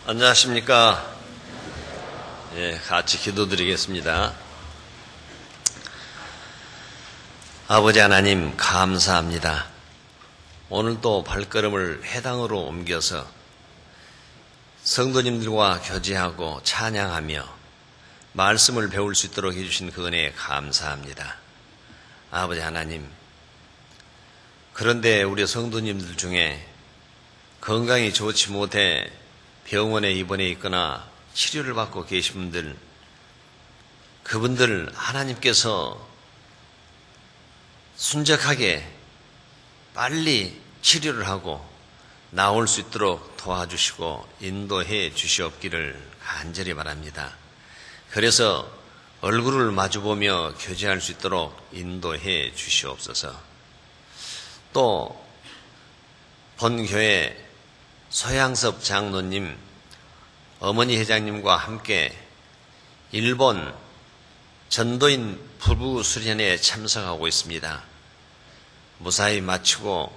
안녕하십니까. 같이 기도드리겠습니다. 아버지 하나님 감사합니다. 오늘도 발걸음을 회당으로 옮겨서 성도님들과 교제하고 찬양하며 말씀을 배울 수 있도록 해주신 그 은혜에 감사합니다. 아버지 하나님, 그런데 우리 성도님들 중에 건강이 좋지 못해 병원에 입원해 있거나 치료를 받고 계신 분들, 그분들 하나님께서 순적하게 빨리 치료를 하고 나올 수 있도록 도와주시고 인도해 주시옵기를 간절히 바랍니다. 그래서 얼굴을 마주보며 교제할 수 있도록 인도해 주시옵소서. 또 본교회 서양섭 장로님, 어머니 회장님과 함께 일본 전도인 부부 수련회에 참석하고 있습니다. 무사히 마치고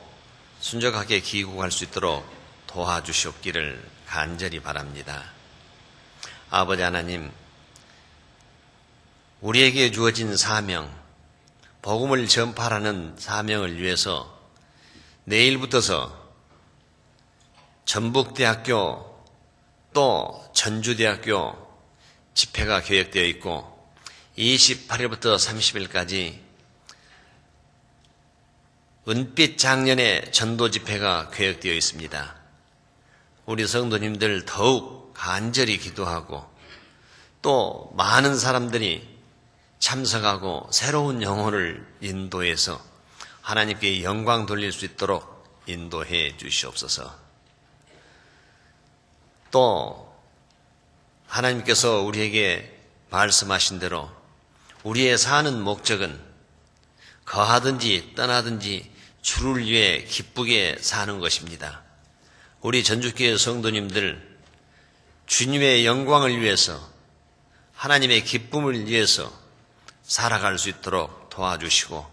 순적하게 귀국할 수 있도록 도와주시옵기를 간절히 바랍니다. 아버지 하나님, 우리에게 주어진 사명, 복음을 전파하는 사명을 위해서 내일부터서 전북대학교 또 전주대학교 집회가 계획되어 있고 28일부터 30일까지 은빛 장년의 전도 집회가 계획되어 있습니다. 우리 성도님들 더욱 간절히 기도하고 또 많은 사람들이 참석하고 새로운 영혼을 인도해서 하나님께 영광 돌릴 수 있도록 인도해 주시옵소서. 또 하나님께서 우리에게 말씀하신 대로 우리의 사는 목적은 거하든지 떠나든지 주를 위해 기쁘게 사는 것입니다. 우리 전주교회 성도님들 주님의 영광을 위해서 하나님의 기쁨을 위해서 살아갈 수 있도록 도와주시고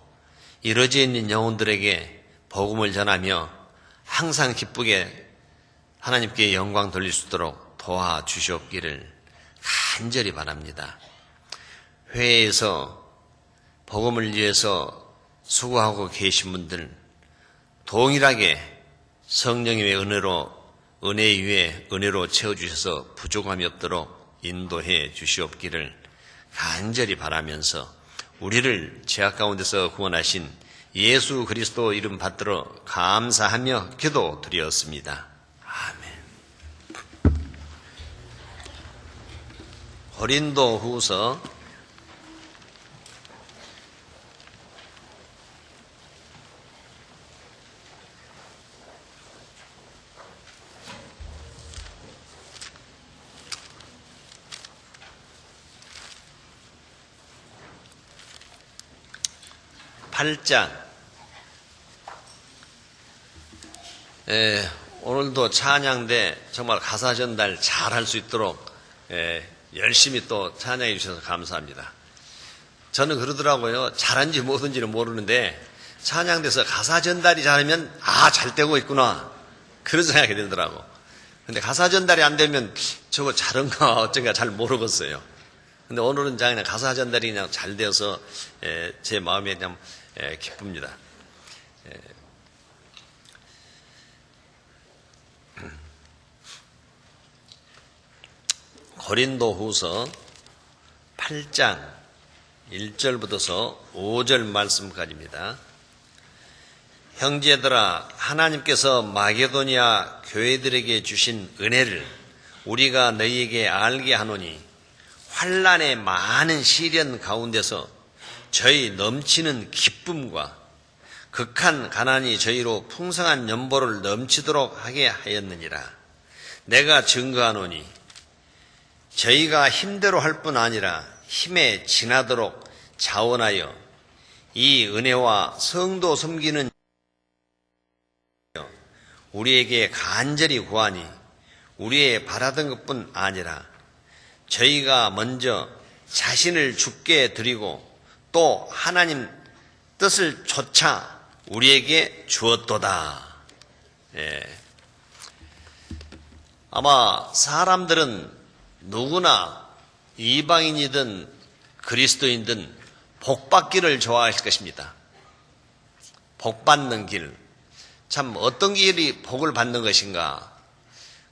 이러지 있는 영혼들에게 복음을 전하며 항상 기쁘게 하나님께 영광 돌릴 수 있도록 도와주시옵기를 간절히 바랍니다. 회에서 복음을 위해서 수고하고 계신 분들 동일하게 성령님의 은혜 위에 은혜로 채워주셔서 부족함이 없도록 인도해 주시옵기를 간절히 바라면서 우리를 죄악 가운데서 구원하신 예수 그리스도 이름 받들어 감사하며 기도드렸습니다. 아멘. 고린도후서 8장. 오늘도 찬양대 정말 가사 전달 잘할 수 있도록 열심히 또 찬양해 주셔서 감사합니다. 저는 그러더라고요. 잘한지 못한지는 모르는데 찬양대에서 가사 전달이 잘하면 잘 되고 있구나 그런 생각이 들더라고. 근데 가사 전달이 안 되면 저거 잘한가 어쩐가 잘 모르겠어요. 근데 오늘은 그냥 가사 전달이 그냥 잘 되어서 제 마음에 그냥 기쁩니다. 고린도후서 8장 1절부터서 5절 말씀까지입니다. 형제들아, 하나님께서 마게도니아 교회들에게 주신 은혜를 우리가 너희에게 알게 하노니 환난의 많은 시련 가운데서 저희 넘치는 기쁨과 극한 가난이 저희로 풍성한 연보를 넘치도록 하게 하였느니라. 내가 증거하노니 저희가 힘대로 할 뿐 아니라 힘에 지나도록 자원하여 이 은혜와 성도 섬기는 우리에게 간절히 구하니 우리의 바라던 것뿐 아니라 저희가 먼저 자신을 주께 드리고 또 하나님 뜻을 조차 우리에게 주었도다. 아마 사람들은 누구나 이방인이든 그리스도인든 복받기를 좋아할 것입니다. 복받는 길. 참 어떤 길이 복을 받는 것인가.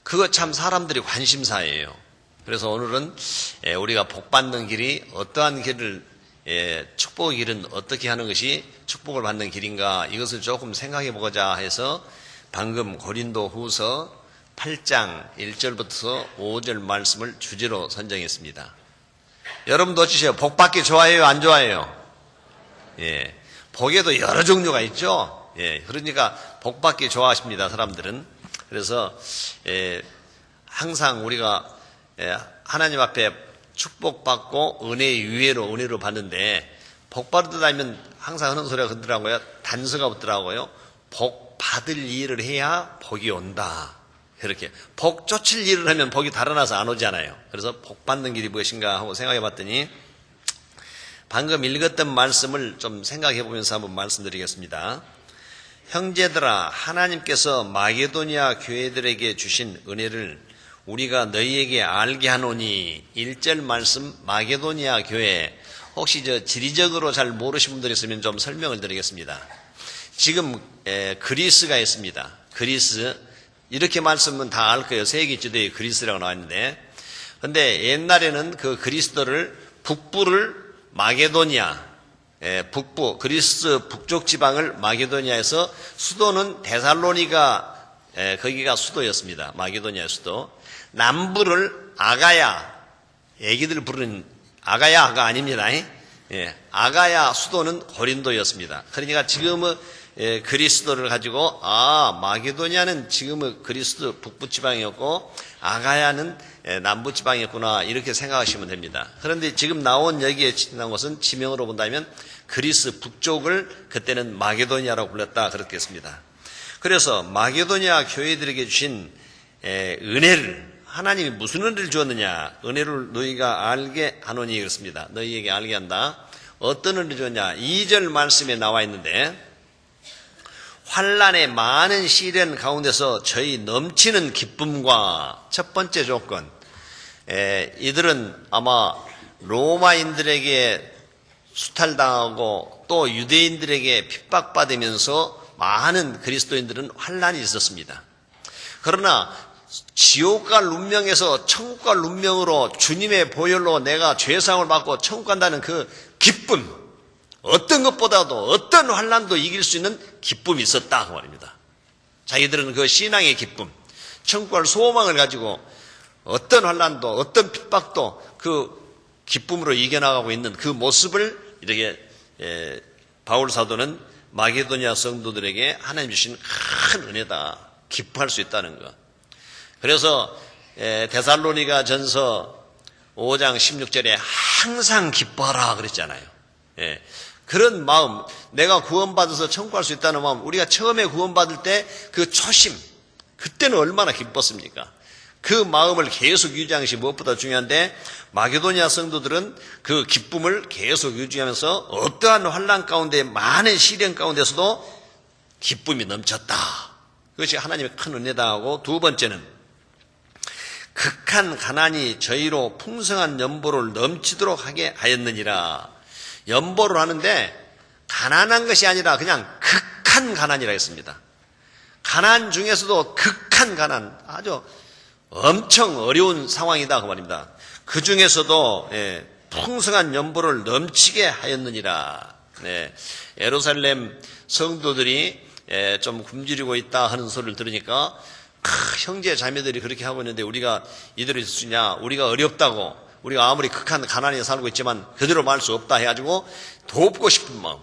그거 참 사람들이 관심사예요. 그래서 오늘은 우리가 복받는 길이 어떠한 길을, 축복의 길은 어떻게 하는 것이 축복을 받는 길인가, 이것을 조금 생각해 보고자 해서 방금 고린도 후서 8장 1절부터 5절 말씀을 주제로 선정했습니다. 여러분도 어찌세요? 복 받기 좋아해요? 안 좋아해요? 예. 복에도 여러 종류가 있죠? 예. 그러니까 복 받기 좋아하십니다, 사람들은. 그래서, 항상 우리가, 하나님 앞에 축복받고 은혜의 유예로 은혜로 받는데, 복 받으려면 항상 하는 소리가 그러더라고요. 단서가 붙더라고요. 복 받을 일을 해야 복이 온다. 그렇게 복 쫓을 일을 하면 복이 달아나서 안 오잖아요. 그래서 복 받는 길이 무엇인가 하고 생각해 봤더니 방금 읽었던 말씀을 좀 생각해 보면서 한번 말씀드리겠습니다. 형제들아, 하나님께서 마게도니아 교회들에게 주신 은혜를 우리가 너희에게 알게 하노니. 1절 말씀, 마게도니아 교회. 혹시 지리적으로 잘 모르신 분들이 있으면 좀 설명을 드리겠습니다. 지금 그리스가 있습니다. 그리스. 이렇게 말씀은 다 알 거예요. 세계 지도에 그리스라고 나와 있는데, 근데 옛날에는 그 그리스도를 북부를 마게도니아, 북부 그리스 북쪽 지방을 마게도니아에서, 수도는 데살로니가, 거기가 수도였습니다. 마게도니아 수도. 남부를 아가야, 애기들 부르는 아가야가 아닙니다. 아가야 수도는 고린도였습니다. 그러니까 지금은 그리스도를 가지고 마게도니아는 지금의 그리스도 북부 지방이었고 아가야는 남부 지방이었구나, 이렇게 생각하시면 됩니다. 그런데 지금 나온 여기에 나온 것은 지명으로 본다면 그리스 북쪽을 그때는 마게도니아라고 불렀다, 그렇게 했습니다. 그래서 마게도니아 교회들에게 주신 은혜를, 하나님이 무슨 은혜를 주었느냐, 은혜를 너희가 알게 하노니, 그렇습니다. 너희에게 알게 한다. 어떤 은혜를 주었냐, 2절 말씀에 나와 있는데, 환난의 많은 시련 가운데서 저희 넘치는 기쁨과, 첫 번째 조건, 이들은 아마 로마인들에게 수탈당하고 또 유대인들에게 핍박받으면서 많은 그리스도인들은 환난이 있었습니다. 그러나 지옥과 운명에서 천국과 운명으로 주님의 보혈로 내가 죄사함을 받고 천국 간다는 그 기쁨, 어떤 것보다도 어떤 환난도 이길 수 있는 기쁨이 있었다 그 말입니다. 자기들은 그 신앙의 기쁨, 천국과 소망을 가지고 어떤 환난도 어떤 핍박도 그 기쁨으로 이겨나가고 있는 그 모습을 이렇게 바울 사도는 마게도니아 성도들에게 하나님 주신 큰 은혜다, 기뻐할 수 있다는 것. 그래서 데살로니가 전서 5장 16절에 항상 기뻐하라 그랬잖아요. 그런 마음, 내가 구원받아서 천국 갈 수 있다는 마음, 우리가 처음에 구원받을 때 그 초심, 그때는 얼마나 기뻤습니까? 그 마음을 계속 유지하는 것이 무엇보다 중요한데, 마게도니아 성도들은 그 기쁨을 계속 유지하면서 어떠한 환난 가운데, 많은 시련 가운데서도 기쁨이 넘쳤다. 그것이 하나님의 큰 은혜다 하고, 두 번째는 극한 가난이 저희로 풍성한 연보를 넘치도록 하게 하였느니라. 연보를 하는데 가난한 것이 아니라 그냥 극한 가난이라 했습니다. 가난 중에서도 극한 가난, 아주 엄청 어려운 상황이다 그 말입니다. 그 중에서도 풍성한 연보를 넘치게 하였느니라. 예루살렘 성도들이 좀 굶주리고 있다 하는 소리를 들으니까 형제 자매들이 그렇게 하고 있는데 우리가 이대로 있을 수 있냐, 우리가 어렵다고, 우리가 아무리 극한 가난에 살고 있지만 그대로 말 수 없다 해가지고 돕고 싶은 마음,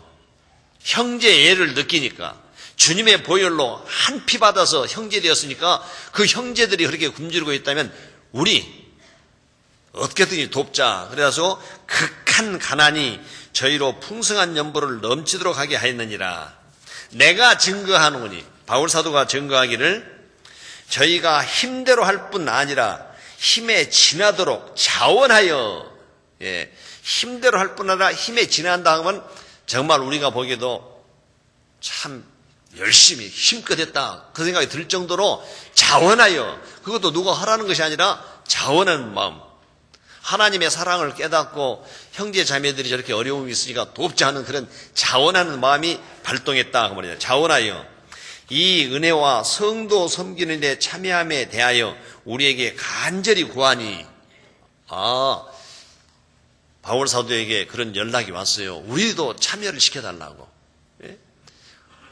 형제애를 느끼니까, 주님의 보혈로 한 피 받아서 형제 되었으니까 그 형제들이 그렇게 굶주리고 있다면 우리 어떻게든지 돕자. 그래서 극한 가난이 저희로 풍성한 연보를 넘치도록 하게 하였느니라. 내가 증거하노니, 바울 사도가 증거하기를, 저희가 힘대로 할 뿐 아니라 힘에 지나도록 자원하여, 힘대로 할 뿐 아니라 힘에 지난다 하면 정말 우리가 보기에도 참 열심히 힘껏 했다 그 생각이 들 정도로 자원하여, 그것도 누가 하라는 것이 아니라 자원하는 마음, 하나님의 사랑을 깨닫고 형제 자매들이 저렇게 어려움이 있으니까 돕자 하는 그런 자원하는 마음이 발동했다 그 말이에요. 자원하여 이 은혜와 성도 섬기는 데 참여함에 대하여 우리에게 간절히 구하니. 바울 사도에게 그런 연락이 왔어요. 우리도 참여를 시켜달라고. 예?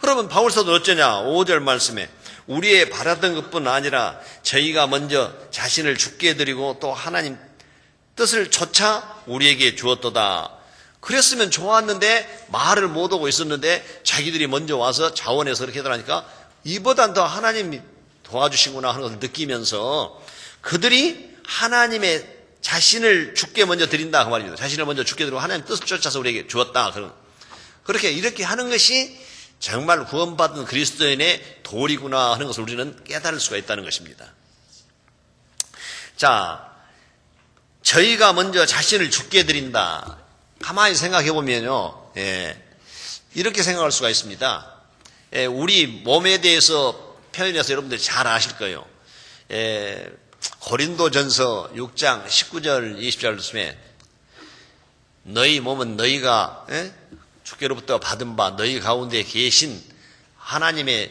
그러면 바울 사도는 어쩌냐? 5절 말씀에 우리의 바라던 것뿐 아니라 저희가 먼저 자신을 죽게 드리고 또 하나님 뜻을 조차 우리에게 주었도다. 그랬으면 좋았는데 말을 못하고 있었는데 자기들이 먼저 와서 자원해서 그렇게 하니까 이보단 더 하나님이 도와주시구나 하는 것을 느끼면서 그들이 하나님의 자신을 죽게 먼저 드린다 그 말입니다. 자신을 먼저 죽게 드리고 하나님 뜻을 쫓아서 우리에게 주었다. 그렇게 이렇게 하는 것이 정말 구원받은 그리스도인의 도리구나 하는 것을 우리는 깨달을 수가 있다는 것입니다. 자, 저희가 먼저 자신을 죽게 드린다. 가만히 생각해 보면요, 이렇게 생각할 수가 있습니다. 우리 몸에 대해서 표현해서 여러분들이 잘 아실 거예요. 고린도전서 6장 19절 20절 말씀에 너희 몸은 너희가 주께로부터 받은 바 너희 가운데 계신 하나님의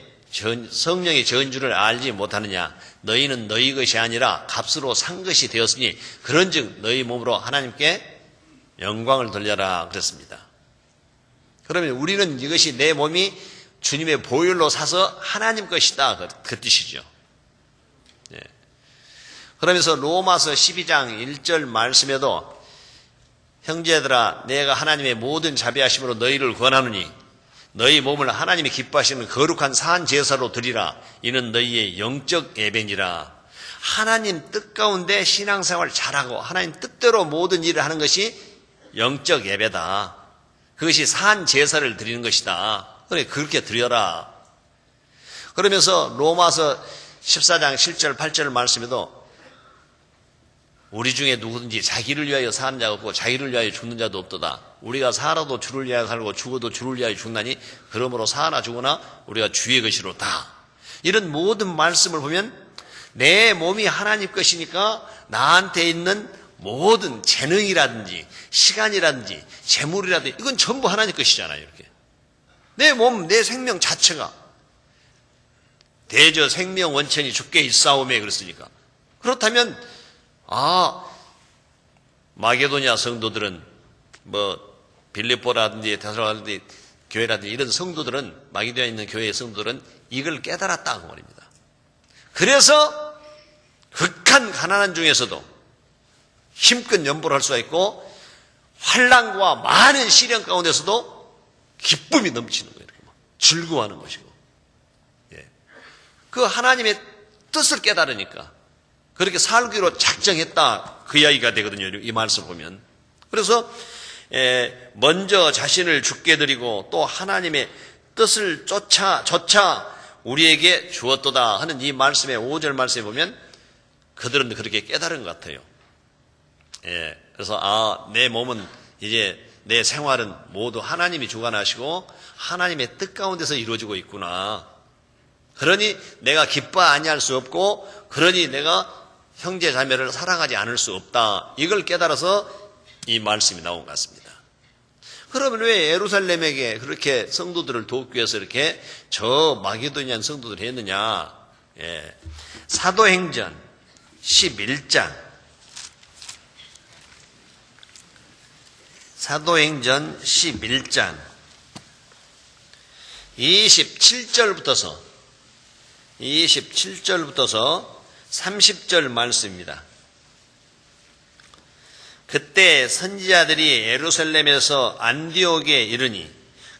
성령의 전주를 알지 못하느냐. 너희는 너희 것이 아니라 값으로 산 것이 되었으니 그런즉 너희 몸으로 하나님께 영광을 돌려라 그랬습니다. 그러면 우리는 이것이 내 몸이 주님의 보혈로 사서 하나님 것이다 그 뜻이죠. 그러면서 로마서 12장 1절 말씀에도 형제들아 내가 하나님의 모든 자비하심으로 너희를 권하노니 너희 몸을 하나님이 기뻐하시는 거룩한 산 제사로 드리라. 이는 너희의 영적 예배니라. 하나님 뜻 가운데 신앙생활 잘하고 하나님 뜻대로 모든 일을 하는 것이 영적 예배다. 그것이 산 제사를 드리는 것이다. 그래 그렇게 드려라. 그러면서 로마서 14장 7절 8절 말씀에도 우리 중에 누구든지 자기를 위하여 사는 자가 없고 자기를 위하여 죽는 자도 없도다. 우리가 살아도 주를 위하여 살고 죽어도 주를 위하여 죽나니 그러므로 사나 죽으나 우리가 주의 것이로다. 이런 모든 말씀을 보면 내 몸이 하나님 것이니까 나한테 있는 모든 재능이라든지 시간이라든지 재물이라든지 이건 전부 하나님 것이잖아요. 이렇게 내 몸, 내 생명 자체가 대저 생명 원천이 주께 있사오매 그랬으니까. 그렇다면 마게도냐 성도들은 빌립보라든지 데살로니가라든지 교회라든지 이런 성도들은 마게도냐에 있는 교회의 성도들은 이걸 깨달았다고 말입니다. 그래서 극한 가난한 중에서도 힘껏 연보를 할 수가 있고 환난과 많은 시련 가운데서도 기쁨이 넘치는 거예요. 이렇게 즐거워하는 것이고, 그 하나님의 뜻을 깨달으니까 그렇게 살기로 작정했다 그 이야기가 되거든요. 이 말씀 보면. 그래서 먼저 자신을 죽게 드리고 또 하나님의 뜻을 조차 우리에게 주었도다 하는 이 말씀의 5절 말씀에 보면 그들은 그렇게 깨달은 것 같아요. 그래서 내 몸은 이제 내 생활은 모두 하나님이 주관하시고 하나님의 뜻 가운데서 이루어지고 있구나. 그러니 내가 기뻐 아니할 수 없고 그러니 내가 형제 자매를 사랑하지 않을 수 없다. 이걸 깨달아서 이 말씀이 나온 것 같습니다. 그러면 왜 예루살렘에게 그렇게 성도들을 돕기 위해서 이렇게 저 마게도니안 성도들이 했느냐? 사도행전 11장 사도행전 11장 27절부터서 30절 말씀입니다. 그때 선지자들이 예루살렘에서 안디옥에 이르니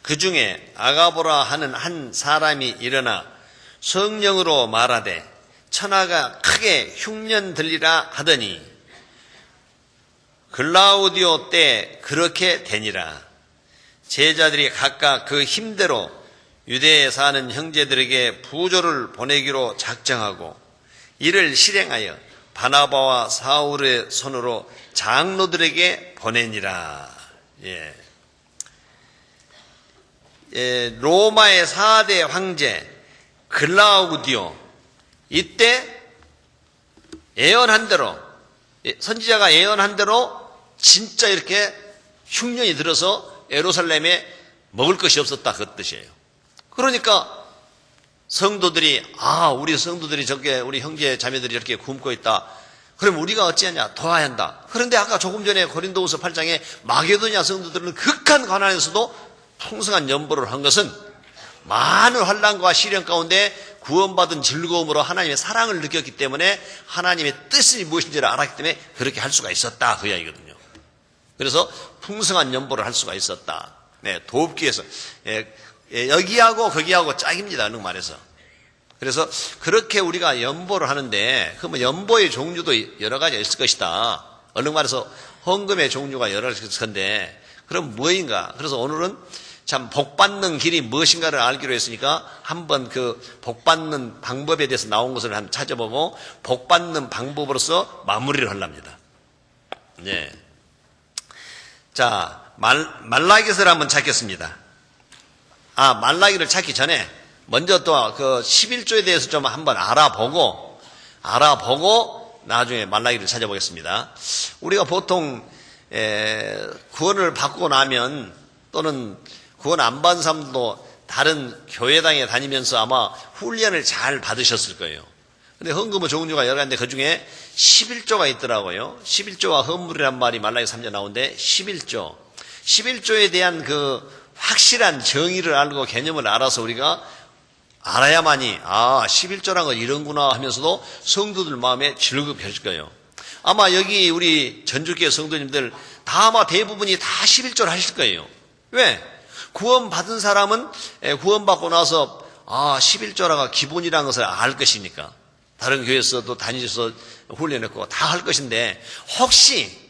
그 중에 아가보라 하는 한 사람이 일어나 성령으로 말하되 천하가 크게 흉년 들리라 하더니 글라우디오 때 그렇게 되니라. 제자들이 각각 그 힘대로 유대에 사는 형제들에게 부조를 보내기로 작정하고 이를 실행하여 바나바와 사울의 손으로 장로들에게 보내니라. 로마의 4대 황제 글라우디오, 이때 예언한 대로, 선지자가 예언한 대로 진짜 이렇게 흉년이 들어서 예루살렘에 먹을 것이 없었다, 그 뜻이에요. 그러니까 성도들이, 우리 성도들이 저게 우리 형제 자매들이 이렇게 굶고 있다. 그럼 우리가 어찌하냐? 도와야 한다. 그런데 아까 조금 전에 고린도후서 8장에 마게도냐 성도들은 극한 가난에서도 풍성한 연보를 한 것은 많은 환난과 시련 가운데 구원받은 즐거움으로 하나님의 사랑을 느꼈기 때문에 하나님의 뜻이 무엇인지를 알았기 때문에 그렇게 할 수가 있었다, 그 이야기거든요. 그래서 풍성한 연보를 할 수가 있었다. 네, 돕기 위해서. 여기하고 거기하고 짝입니다, 어느 말에서. 그래서 그렇게 우리가 연보를 하는데, 그러면 연보의 종류도 여러 가지가 있을 것이다. 얼른 말해서 헌금의 종류가 여러 가지 있을 건데, 그럼 무엇인가? 그래서 오늘은 참 복받는 길이 무엇인가를 알기로 했으니까 한번 그 복받는 방법에 대해서 나온 것을 한번 찾아보고 복받는 방법으로서 마무리를 하랍니다. 네. 자, 말라기서를 한번 찾겠습니다. 말라기를 찾기 전에 먼저 또 그 11조에 대해서 좀 한번 알아보고 나중에 말라기를 찾아보겠습니다. 우리가 보통 구원을 받고 나면, 또는 구원 안 받은 사람도 다른 교회당에 다니면서 아마 훈련을 잘 받으셨을 거예요. 근데 헌금의 종류가 여러 가지인데 그 중에 11조가 있더라고요. 11조와 헌물이란 말이 말라기 3장 나오는데 11조에 대한 그 확실한 정의를 알고 개념을 알아서 우리가 알아야만이 11조란 건 이런구나 하면서도 성도들 마음에 즐겁해질 거예요. 아마 여기 우리 전주교회 성도님들 다 아마 대부분이 다 11조를 하실 거예요. 왜? 구원받은 사람은 구원받고 나서 11조라가 기본이라는 것을 알 것이니까. 다른 교회에서도 다니셔서 훈련했고 다 할 것인데, 혹시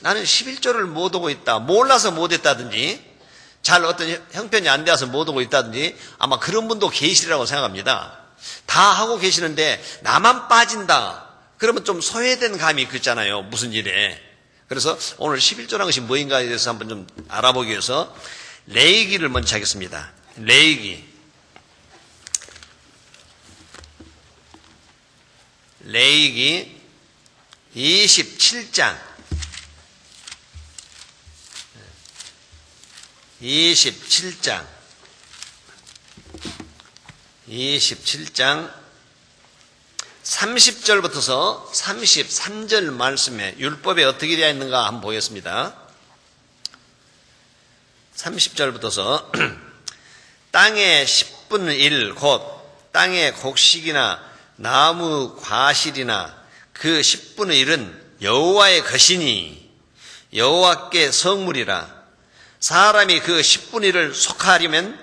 나는 11조를 못 오고 있다, 몰라서 못 했다든지, 잘 어떤 형편이 안 돼서 못 오고 있다든지, 아마 그런 분도 계시리라고 생각합니다. 다 하고 계시는데 나만 빠진다, 그러면 좀 소외된 감이 있잖아요, 무슨 일에. 그래서 오늘 11조라는 것이 뭐인가에 대해서 한번 좀 알아보기 위해서 레위기를 먼저 하겠습니다. 레위기 27장 30절부터서 33절 말씀에 율법에 어떻게 되어 있는가 한번 보겠습니다. 30절부터서 땅의 10분의 1 곧 땅의 곡식이나 나무 과실이나 그 10분의 1은 여호와의 것이니 여호와께 성물이라. 사람이 그 10분의 1을 속하려면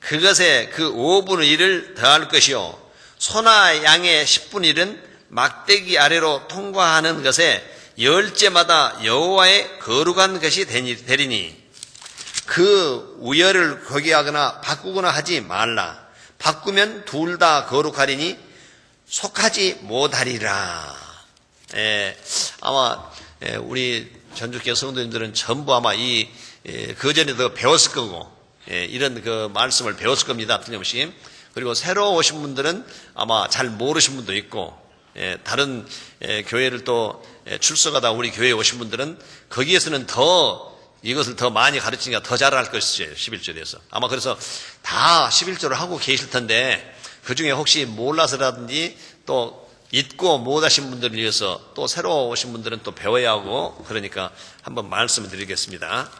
그것에 그 5분의 1을 더할 것이요, 소나 양의 10분의 1은 막대기 아래로 통과하는 것에 열째마다 여호와의 거룩한 것이 되리니 그 우열을 거기하거나 바꾸거나 하지 말라. 바꾸면 둘 다 거룩하리니 속하지 못하리라. 아마 우리 전주교회 성도님들은 전부 아마 그전에도 배웠을 거고, 이런 그 말씀을 배웠을 겁니다, 틀림없이. 그리고 새로 오신 분들은 아마 잘 모르신 분도 있고, 다른 교회를 또 출석하다 우리 교회에 오신 분들은 거기에서는 이것을 더 많이 가르치니까 더 잘할 것이에요, 11조에 대해서. 아마 그래서 다 11조를 하고 계실 텐데, 그 중에 혹시 몰라서라든지 또 잊고 못하신 분들을 위해서 또 새로 오신 분들은 또 배워야 하고, 그러니까 한번 말씀을 드리겠습니다.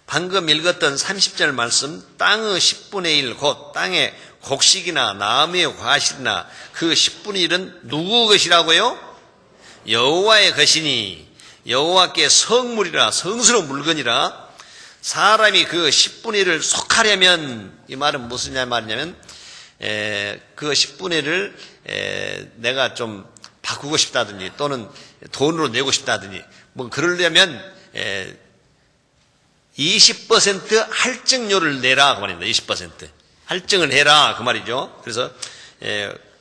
방금 읽었던 30절 말씀, 땅의 10분의 1 곧 땅의 곡식이나 나무의 과실이나 그 10분의 1은 누구 것이라고요? 여호와의 것이니 여호와께 성물이라, 성스러운 물건이라. 사람이 그 10분의 1을 속하려면, 이 말은 무슨 말이냐면 그 10분의 1을 내가 좀 바꾸고 싶다든지 또는 돈으로 내고 싶다든지 뭐 그러려면 20% 할증료를 내라, 그 말입니다. 20% 할증을 해라, 그 말이죠. 그래서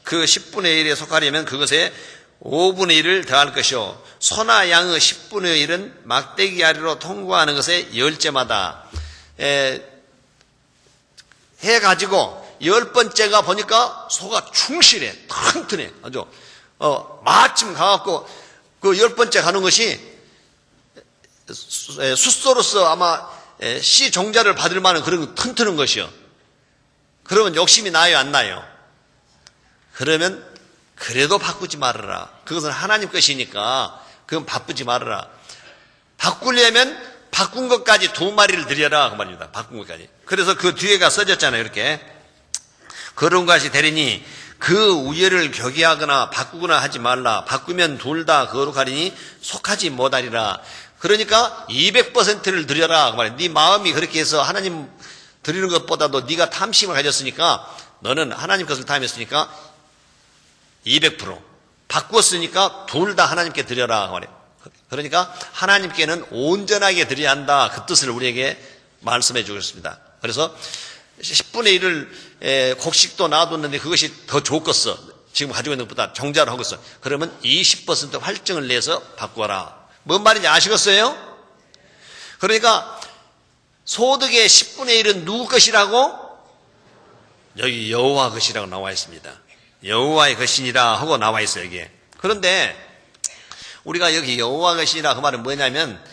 그 10분의 1에 속하려면 그것에 5분의 1을 더할 것이요, 소나 양의 10분의 1은 막대기 아래로 통과하는 것에 열째마다. 해가지고 10번째가 보니까 소가 충실해, 튼튼해, 아주 마침 가갖고 그 10번째 가는 것이 숫소로서 아마 씨 종자를 받을 만한 그런 튼튼한 것이요. 그러면 욕심이 나요, 안 나요? 그러면 그래도 바꾸지 말아라. 그것은 하나님 것이니까 그건 바꾸지 말아라. 바꾸려면 바꾼 것까지 2마리를 드려라 그 말입니다. 바꾼 것까지. 그래서 그 뒤에가 써졌잖아요. 이렇게 그런 것이 되리니 그 우열을 교기하거나 바꾸거나 하지 말라. 바꾸면 둘 다 거룩하리니 속하지 못하리라. 그러니까 200%를 드려라 그 말이에요. 네 마음이 그렇게 해서 하나님 드리는 것보다도 네가 탐심을 가졌으니까 너는 하나님 것을 탐했으니까 200% 바꾸었으니까 둘 다 하나님께 드려라 그 말이에요. 그러니까 하나님께는 온전하게 드려야 한다. 그 뜻을 우리에게 말씀해 주셨습니다. 그래서 10분의 1을 곡식도 놔뒀는데 그것이 더 좋겠어. 지금 가지고 있는 것보다 종자로 하고 있어. 그러면 20% 활증을 내서 바꾸어라. 뭔 말인지 아시겠어요? 그러니까 소득의 10분의 1은 누구 것이라고? 여기 여호와 것이라고 나와 있습니다. 여호와의 것이니라 하고 나와 있어요. 여기에. 그런데 우리가 여기 여호와 것이라 그 말은 뭐냐면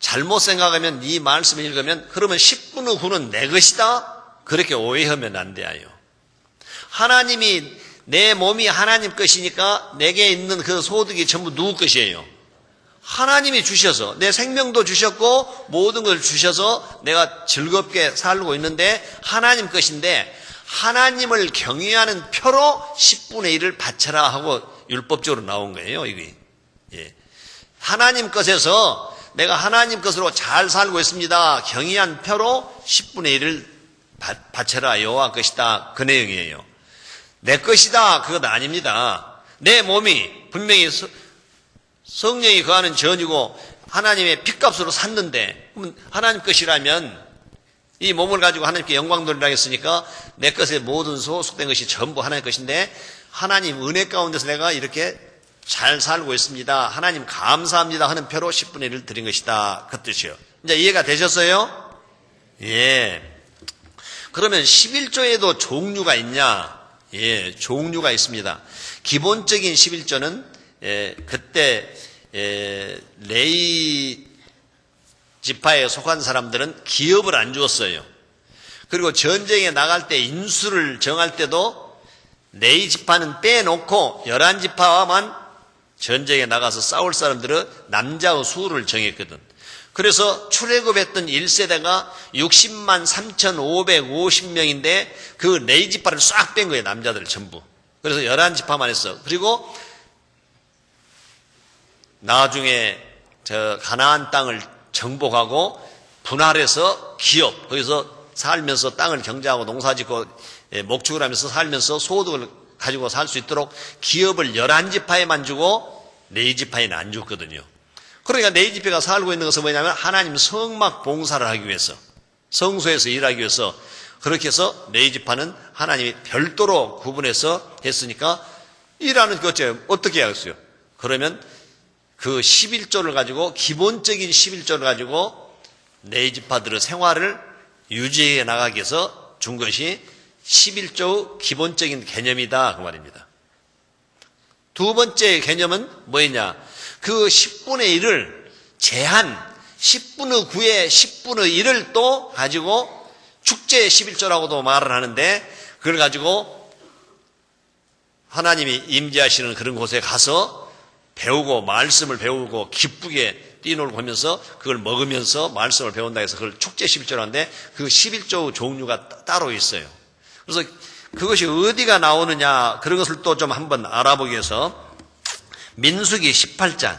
잘못 생각하면 이 말씀을 읽으면 그러면 10분의 9는 내 것이다? 그렇게 오해하면 안 돼요. 하나님이 내 몸이 하나님 것이니까 내게 있는 그 소득이 전부 누구 것이에요? 하나님이 주셔서 내 생명도 주셨고 모든 걸 주셔서 내가 즐겁게 살고 있는데 하나님 것인데 하나님을 경외하는 표로 10분의 1을 바쳐라 하고 율법적으로 나온 거예요. 이게. 예. 하나님 것에서 내가 하나님 것으로 잘 살고 있습니다. 경의한 표로 10분의 1을 바쳐라. 여호와 것이다. 그 내용이에요. 내 것이다. 그것 아닙니다. 내 몸이 분명히 성령이 거하는 전이고 하나님의 핏값으로 샀는데 하나님 것이라면 이 몸을 가지고 하나님께 영광 돌리라 했으니까 내 것의 모든 소속된 것이 전부 하나님 것인데 하나님 은혜 가운데서 내가 이렇게 잘 살고 있습니다. 하나님 감사합니다 하는 표로 10분의 1을 드린 것이다. 그 뜻이요. 이제 이해가 되셨어요? 예. 그러면 11조에도 종류가 있냐? 예, 종류가 있습니다. 기본적인 11조는 그때 레위 지파에 속한 사람들은 기업을 안 주었어요. 그리고 전쟁에 나갈 때 인수를 정할 때도 레위 지파는 빼놓고 11지파와만 전쟁에 나가서 싸울 사람들은 남자의 수를 정했거든. 그래서 출애굽했던 1세대가 60만 3,550명인데 그 레위 지파를 싹 뺀 거예요. 남자들 전부. 그래서 11지파만 했어. 그리고 나중에 저 가나안 땅을 정복하고 분할해서 기업, 거기서 살면서 땅을 경작하고 농사짓고 목축을 하면서 살면서 소득을 가지고 살 수 있도록 기업을 11지파에만 주고 레위지파에는 안 줬거든요. 그러니까 레위지파가 살고 있는 것은 뭐냐면 하나님 성막 봉사를 하기 위해서, 성소에서 일하기 위해서 그렇게 해서 레위지파는 하나님이 별도로 구분해서 했으니까 일하는 그 어떻게 하겠어요? 그러면 그 11조를 가지고 기본적인 11조를 가지고 레위지파들의 생활을 유지해 나가기 위해서 준 것이 11조의 기본적인 개념이다 그 말입니다. 두 번째 개념은 뭐였냐? 그 10분의 1을 제한 10분의 9의 10분의 1을 또 가지고 축제 11조라고도 말을 하는데 그걸 가지고 하나님이 임재하시는 그런 곳에 가서 배우고 말씀을 배우고 기쁘게 뛰놀고 하면서 그걸 먹으면서 말씀을 배운다 해서 그걸 축제 11조라고 하는데 그 11조 종류가 따로 있어요. 그래서 그것이 어디가 나오느냐 그런 것을 또 좀 한번 알아보기 위해서 민수기 18장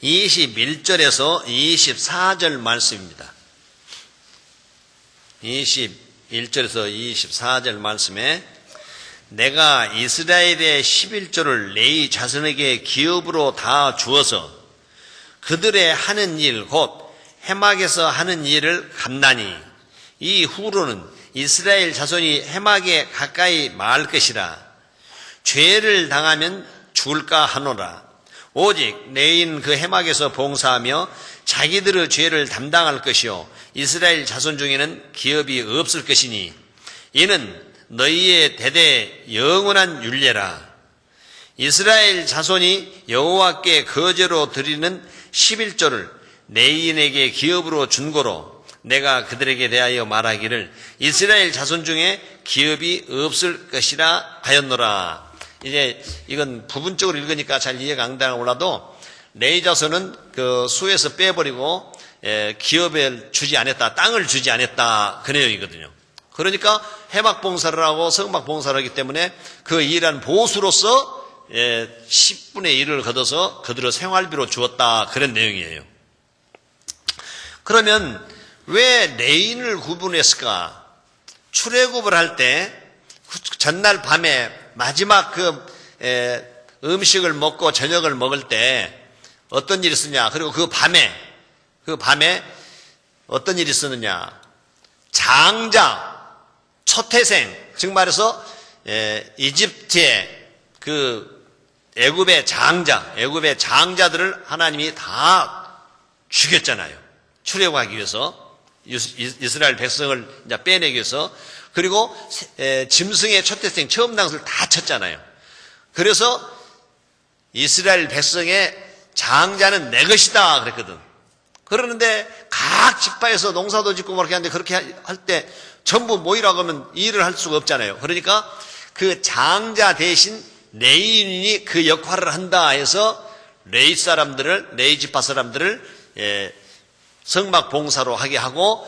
21절에서 24절 말씀입니다. 21절에서 24절 말씀에 내가 이스라엘의 11조를 레위 자손에게 기업으로 다 주어서 그들의 하는 일 곧 해막에서 하는 일을 감나니 이후로는 이스라엘 자손이 해막에 가까이 마을 것이라 죄를 당하면 죽을까 하노라. 오직 레인 그 해막에서 봉사하며 자기들의 죄를 담당할 것이요 이스라엘 자손 중에는 기업이 없을 것이니 이는 너희의 대대 영원한 율례라. 이스라엘 자손이 여호와께 거제로 드리는 11조를 레인에게 기업으로 준 거로 내가 그들에게 대하여 말하기를 이스라엘 자손 중에 기업이 없을 것이라 하였노라. 이제 이건 부분적으로 읽으니까 잘 이해가 안 되나 몰라도 레위 자손은 그 수에서 빼버리고 기업을 주지 않았다, 땅을 주지 않았다 그 내용이거든요. 그러니까 해막 봉사를 하고 성막 봉사를 하기 때문에 그 일한 보수로서 10분의 1을 걷어서 그들의 생활비로 주었다 그런 내용이에요. 그러면 왜 레인을 구분했을까? 출애굽을 할 때 전날 밤에 마지막 음식을 먹고 저녁을 먹을 때 어떤 일이 있었냐? 그리고 그 밤에 어떤 일이 있었느냐? 장자, 초태생, 즉 말해서 이집트의 애굽의 장자들을 하나님이 다 죽였잖아요. 출애굽하기 위해서 이스라엘 백성을 이제 빼내기 위해서. 그리고 짐승의 초태생 처음 낭수를 다 쳤잖아요. 그래서 이스라엘 백성의 장자는 내 것이다 그랬거든. 그러는데 각 지파에서 농사도 짓고 그렇게 하는데 그렇게 할 때 전부 모이라고 하면 일을 할 수가 없잖아요. 그러니까 그 장자 대신 레위인이 그 역할을 한다 해서 레위 지파 사람들을 성막 봉사로 하게 하고,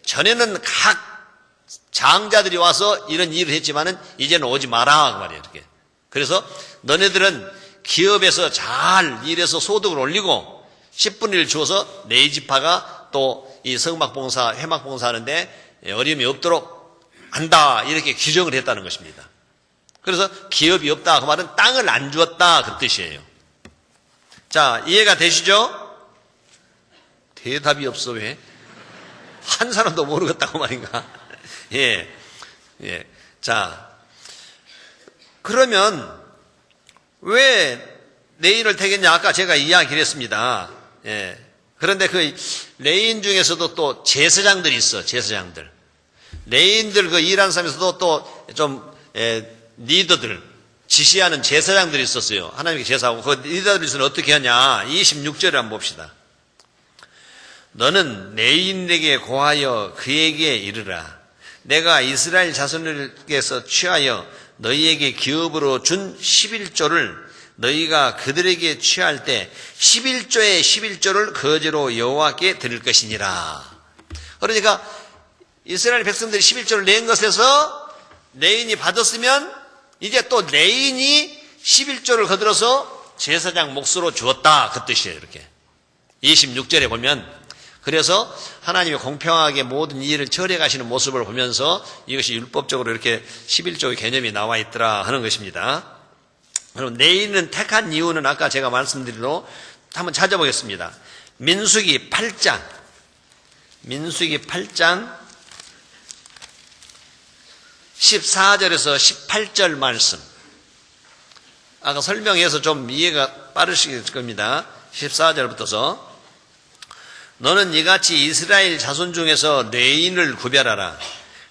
전에는 각 장자들이 와서 이런 일을 했지만은 이제는 오지 마라 그 말이에요. 이렇게. 그래서 너네들은 기업에서 잘 일해서 소득을 올리고 10분의 1 주어서 레위 지파가 또 이 성막 봉사, 회막 봉사 하는데 어려움이 없도록 한다 이렇게 규정을 했다는 것입니다. 그래서 기업이 없다 그 말은 땅을 안 주었다 그 뜻이에요. 자, 이해가 되시죠? 대답이 없어. 왜? 한 사람도 모르겠다고 말인가? 예. 자, 그러면 왜 레인을 택했냐? 아까 제가 이야기를 했습니다. 예. 그런데 그 레인 중에서도 또 제사장들이 있어. 제사장들. 레인들 그 일하는 사람에서도 또 좀 리더들, 지시하는 제사장들이 있었어요. 하나님께 제사하고 그 리더들에서는 어떻게 하냐? 26절에 한번 봅시다. 너는 레인에게 고하여 그에게 이르라. 내가 이스라엘 자손에게서 취하여 너희에게 기업으로 준 11조를 너희가 그들에게 취할 때 11조의 11조를 거제로 여호와께 드릴 것이니라. 그러니까 이스라엘 백성들이 11조를 낸 것에서 레인이 받았으면 이제 또 레인이 11조를 거들어서 제사장 몫으로 주었다 그 뜻이에요. 이렇게 26절에 보면, 그래서 하나님이 공평하게 모든 일을 처리해 가시는 모습을 보면서 이것이 율법적으로 이렇게 11조의 개념이 나와 있더라 하는 것입니다. 그럼 레인은 택한 이유는 아까 제가 말씀드린 대로 한번 찾아보겠습니다. 민수기 8장 14절에서 18절 말씀. 아까 설명해서 좀 이해가 빠르실 겁니다. 14절부터서 너는 이같이 이스라엘 자손 중에서 레인을 구별하라.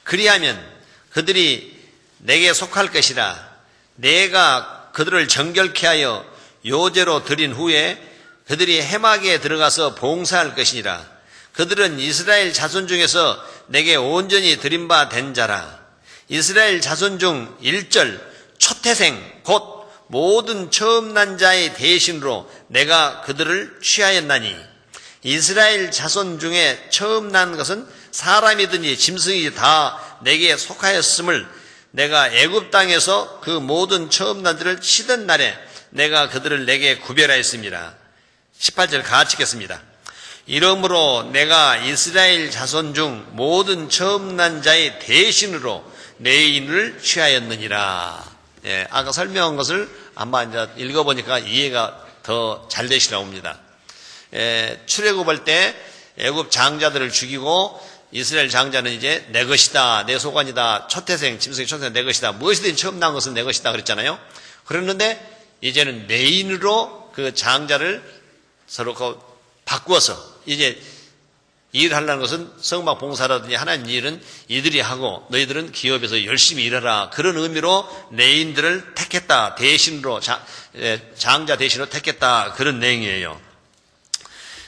그리하면 그들이 내게 속할 것이라. 내가 그들을 정결케 하여 요제로 드린 후에 그들이 해막에 들어가서 봉사할 것이니라. 그들은 이스라엘 자손 중에서 내게 온전히 드린 바 된 자라. 이스라엘 자손 중 1절 초태생 곧 모든 처음 난 자의 대신으로 내가 그들을 취하였나니, 이스라엘 자손 중에 처음 난 것은 사람이든지 짐승이 다 내게 속하였음을 내가 애굽 땅에서 그 모든 처음 난들을 치던 날에 내가 그들을 내게 구별하였습니다. 18절 같이 읽겠습니다. 이러므로 내가 이스라엘 자손 중 모든 처음 난 자의 대신으로 레인을 취하였느니라. 예, 아까 설명한 것을 아마 이제 읽어보니까 이해가 더 잘 되시라고 합니다. 출애굽할 때 애굽 장자들을 죽이고 이스라엘 장자는 이제 내 것이다, 내 소관이다, 초태생, 짐승의 초태생 내 것이다, 무엇이든 처음 난 것은 내 것이다 그랬잖아요. 그랬는데 이제는 레인으로 그 장자를 서로 바꾸어서 이제 일을 하려는 것은 성막 봉사라든지 하나님 일은 이들이 하고 너희들은 기업에서 열심히 일하라. 그런 의미로 레인들을 택했다. 대신으로 장자 대신으로 택했다. 그런 내용이에요.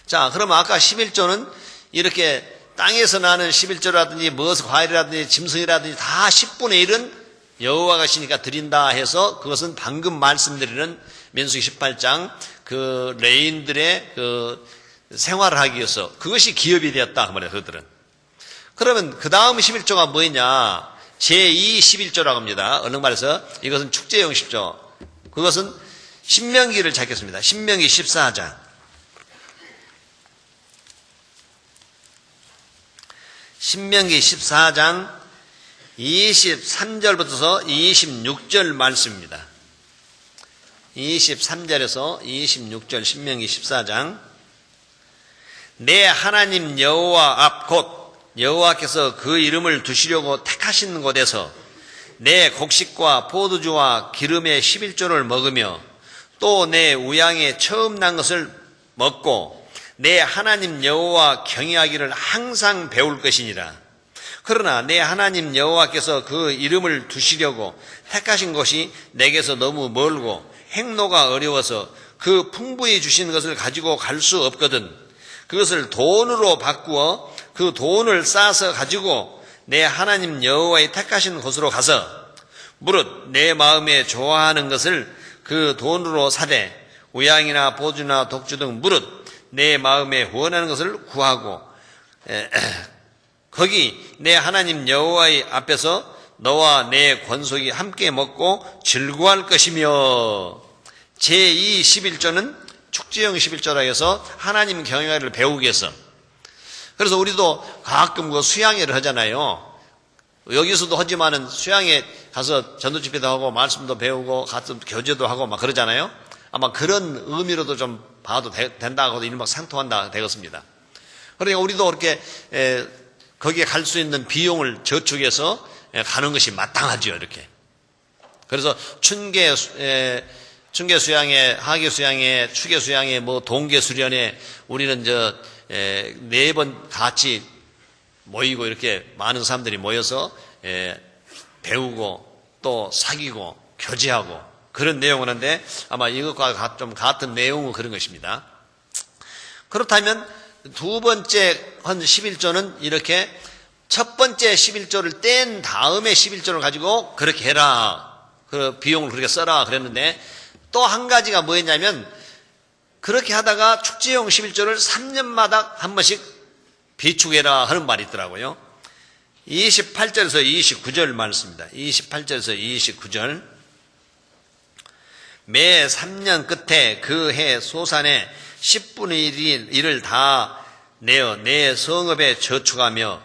자, 그러면 아까 11조는 이렇게 땅에서 나는 11조라든지 무엇 과일이라든지 짐승이라든지 다 10분의 1은 여호와가 시니까 드린다 해서 그것은 방금 말씀드리는 민수기 18장 그 레인들의 그 생활을 하기 위해서 그것이 기업이 되었다 그 말이에요. 그들은. 그러면 그 다음 11조가 뭐냐? 제2 11조라고 합니다. 얼른 말해서 이것은 축제용 10조. 그것은 신명기를 찾겠습니다. 신명기 14장. 신명기 14장 23절부터 26절 말씀입니다. 23절에서 26절 신명기 14장. 내 하나님 여호와 앞 곧 여호와께서 그 이름을 두시려고 택하신 곳에서 내 곡식과 포도주와 기름의 11조를 먹으며 또 내 우양에 처음 난 것을 먹고 내 하나님 여호와 경외하기를 항상 배울 것이니라. 그러나 내 하나님 여호와께서 그 이름을 두시려고 택하신 곳이 내게서 너무 멀고 행로가 어려워서 그 풍부히 주신 것을 가지고 갈 수 없거든. 그것을 돈으로 바꾸어 그 돈을 쌓아서 가지고 내 하나님 여호와의 택하신 곳으로 가서 무릇 내 마음에 좋아하는 것을 그 돈으로 사되 우양이나 보주나 독주 등 무릇 내 마음에 원하는 것을 구하고 거기 내 하나님 여호와의 앞에서 너와 내 권속이 함께 먹고 즐거워할 것이며 제2 11조는 축제형 11조라 해서 하나님 경외를 배우기 위해서. 그래서 우리도 가끔 그 수양회를 하잖아요. 여기서도 하지만은 수양회 가서 전도 집회도 하고 말씀도 배우고 가끔 교제도 하고 막 그러잖아요. 아마 그런 의미로도 좀 봐도 된다고 이른바 상통한다 되겠습니다. 그러니까 우리도 그렇게 거기에 갈 수 있는 비용을 저축해서 가는 것이 마땅하죠. 이렇게. 그래서 춘계 수양회, 하계 수양회, 추계 수양회, 뭐 동계 수련회 우리는 네 번 같이 모이고 이렇게 많은 사람들이 모여서 배우고 또 사귀고 교제하고 그런 내용을 하는데 아마 이것과 좀 같은 내용은 그런 것입니다. 그렇다면 두 번째 한 11조는 이렇게 첫 번째 11조를 뗀 다음에 11조를 가지고 그렇게 해라. 그 비용을 그렇게 써라 그랬는데 또 한 가지가 뭐였냐면 그렇게 하다가 축제용 11조를 3년마다 한 번씩 비축해라 하는 말이 있더라고요. 28절에서 29절 말씀입니다. 28절에서 29절. 매 3년 끝에 그 해 소산에 10분의 1을 다 내어 내 성읍에 저축하며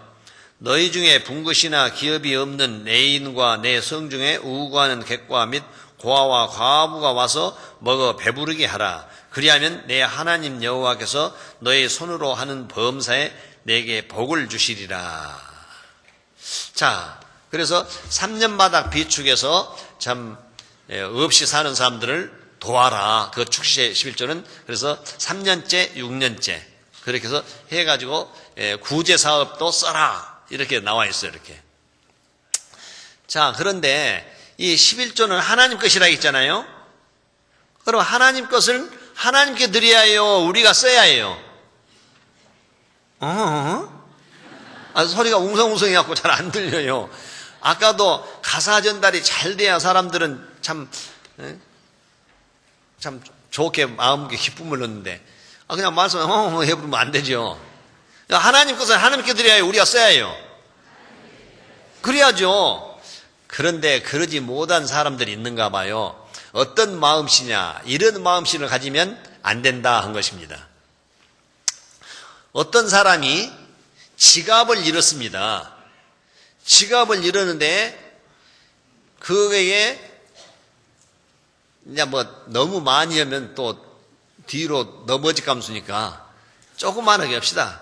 너희 중에 분긋이나 기업이 없는 내인과 내 성중에 우구하는 객과 및 고아와 과부가 와서 먹어 배부르게 하라. 그리하면 내 하나님 여호와께서 너의 손으로 하는 범사에 내게 복을 주시리라. 자, 그래서 3년마다 비축해서 참 없이 사는 사람들을 도와라. 그 축제 11조는 그래서 3년째, 6년째 그렇게 해서 해가지고 구제 사업도 써라. 이렇게 나와 있어요. 이렇게. 자, 그런데 이 11조는 하나님 것이라 했잖아요. 그럼 하나님 것을 하나님께 드려야 해요? 우리가 써야 해요? 소리가 웅성웅성해갖고 잘 안 들려요. 아까도 가사 전달이 잘 돼야 사람들은 참 좋게 마음에 기쁨을 넣는데 그냥 말씀 해버리면 안 되죠. 하나님 것을 하나님께 드려야 해요? 우리가 써야 해요? 그래야죠. 그런데 그러지 못한 사람들이 있는가 봐요. 어떤 마음씨냐, 이런 마음씨를 가지면 안 된다 한 것입니다. 어떤 사람이 지갑을 잃었습니다. 지갑을 잃었는데 그게 이제 뭐 너무 많이 하면 또 뒤로 넘어질 감수니까 조그만하게 합시다.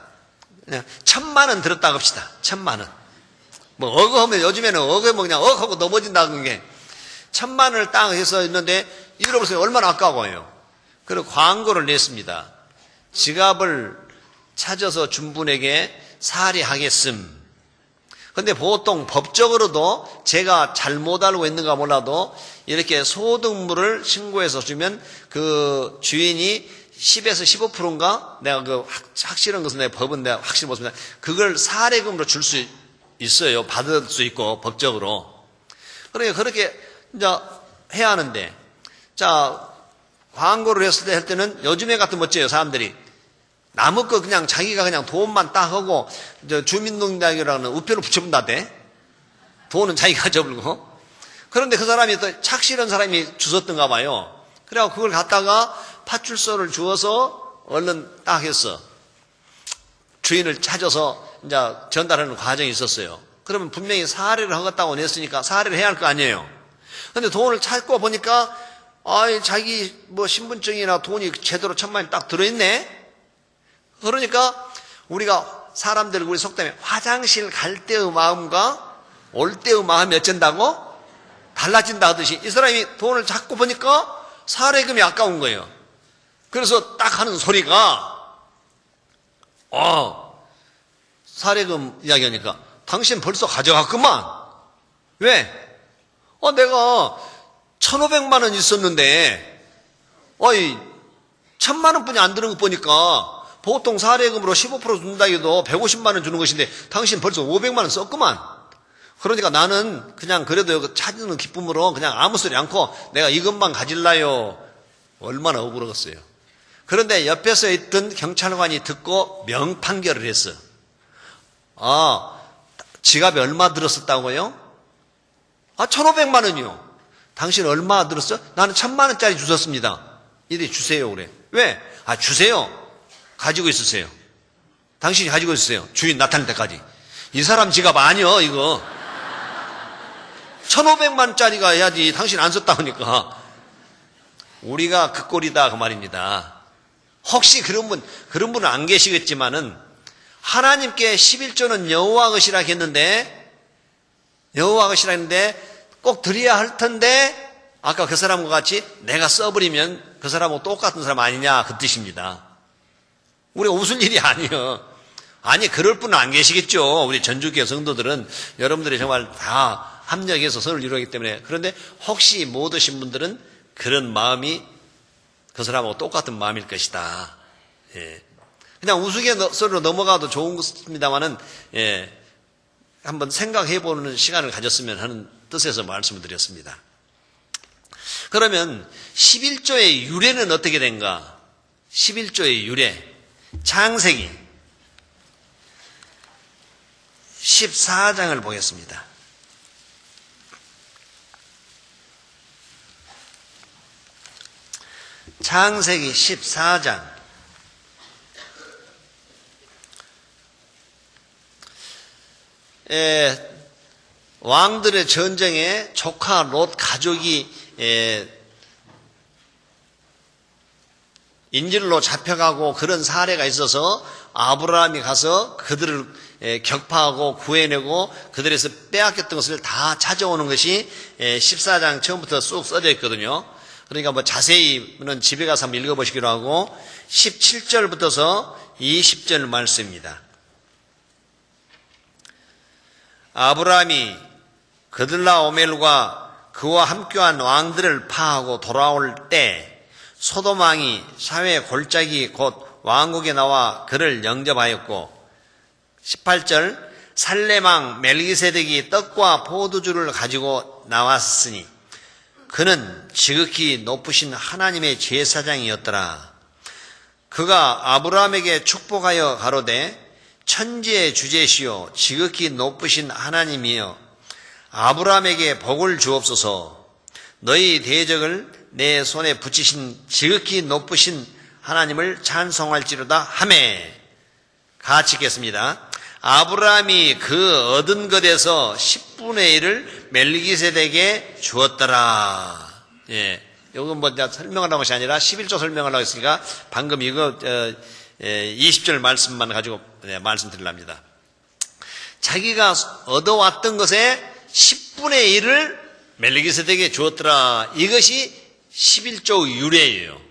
그냥 1,000만 원 들었다고 합시다. 1,000만 원. 뭐 어거 하면 요즘에는 어거 뭐 그냥 하고 넘어진다는 게 1,000만 원을 딱 해서 있는데 잃어버렸으면 얼마나 아까워요. 그리고 광고를 냈습니다. 지갑을 찾아서 준 분에게 살해하겠음. 근데 보통 법적으로도 제가 잘못 알고 있는가 몰라도 이렇게 소득물을 신고해서 주면 그 주인이 10에서 15%인가? 내가 그 확실한 것은 내 법은 내가 확실히 못습니다. 그걸 살해금으로 줄 수 있어요. 받을 수 있고, 법적으로. 그러니까 그렇게 이제 해야 하는데, 자, 광고를 했을 때는 요즘에 같은 멋져요, 사람들이. 남의 거 그냥 자기가 그냥 돈만 딱 하고, 주민농장이라는 우표를 붙여본다대. 돈은 자기가 접을고. 그런데 그 사람이 또 착실한 사람이 주웠던가 봐요. 그래갖고 그걸 갖다가 파출소를 주어서 얼른 딱 했어. 주인을 찾아서 이제 전달하는 과정이 있었어요. 그러면 분명히 살해를 하겠다고 냈으니까 살해를 해야 할 거 아니에요. 근데 돈을 찾고 보니까, 자기 뭐 신분증이나 돈이 제대로 1,000만 원이 딱 들어있네? 그러니까 우리가 사람들 우리 속담에 화장실 갈 때의 마음과 올 때의 마음이 어쩐다고? 달라진다 하듯이 이 사람이 돈을 찾고 보니까 살해금이 아까운 거예요. 그래서 딱 하는 소리가 살해금 이야기하니까 당신 벌써 가져갔구만. 왜? 내가 1,500만 원 있었는데 1,000만 원뿐이 안 드는 거 보니까 보통 살해금으로 15% 준다 해도 150만 원 주는 것인데 당신 벌써 500만 원 썼구만. 그러니까 나는 그냥 그래도 찾는 기쁨으로 그냥 아무 소리 않고 내가 이것만 가질라요. 얼마나 억울하겠어요. 그런데 옆에서 있던 경찰관이 듣고 명판결을 했어. 지갑에 얼마 들었었다고요? 1,500만 원이요. 당신 얼마 들었어? 나는 1,000만 원짜리 주셨습니다. 이래 주세요 그래. 왜? 주세요. 가지고 있으세요. 당신이 가지고 있으세요. 주인 나타날 때까지. 이 사람 지갑 아니요 이거. 1,500만 원짜리가 해야지. 당신 안 썼다 하니까. 우리가 그 꼴이다 그 말입니다. 혹시 그런 분은 안 계시겠지만은 하나님께 11조는 여호와 것이라 했는데 꼭 드려야 할 텐데 아까 그 사람과 같이 내가 써버리면 그 사람하고 똑같은 사람 아니냐 그 뜻입니다. 우리가 웃을 일이 아니에요. 그럴 분은 안 계시겠죠. 우리 전주교회 성도들은 여러분들이 정말 다 합력해서 선을 이루기 때문에. 그런데 혹시 못 오신 분들은 그런 마음이 그 사람하고 똑같은 마음일 것이다. 그냥 우스갯소리로 넘어가도 좋은 것입니다만은 한번 생각해보는 시간을 가졌으면 하는 뜻에서 말씀을 드렸습니다. 그러면 11조의 유래는 어떻게 된가? 11조의 유래. 창세기 14장을 보겠습니다. 창세기 14장. 왕들의 전쟁에 조카 롯 가족이 인질로 잡혀가고 그런 사례가 있어서 아브라함이 가서 그들을 격파하고 구해내고 그들에서 빼앗겼던 것을 다 찾아오는 것이 14장 처음부터 쑥 써져 있거든요. 그러니까 뭐 자세히는 집에 가서 한번 읽어보시기로 하고 17절부터서 20절 말씀입니다. 아브라함이 그들라오멜과 그와 함께한 왕들을 파하고 돌아올 때 소돔 왕이 사회 골짜기 곧 왕국에 나와 그를 영접하였고 18절 살렘 왕 멜기세덱이 떡과 포도주를 가지고 나왔으니 그는 지극히 높으신 하나님의 제사장이었더라. 그가 아브라함에게 축복하여 가로되 천지의 주제시요 지극히 높으신 하나님이여 아브라함에게 복을 주옵소서. 너희 대적을 내 손에 붙이신 지극히 높으신 하나님을 찬송할지로다 하매. 같이 읽겠습니다. 아브라함이 그 얻은 것에서 10분의 1을 멜기세덱에게 주었더라. 이건 뭐 설명하려는 것이 아니라 11조 설명하려고 했으니까 방금 이거 20절 말씀만 가지고 말씀드리랍니다. 자기가 얻어왔던 것에 10분의 1을 멜기세덱에게 주었더라. 이것이 11조 유래예요.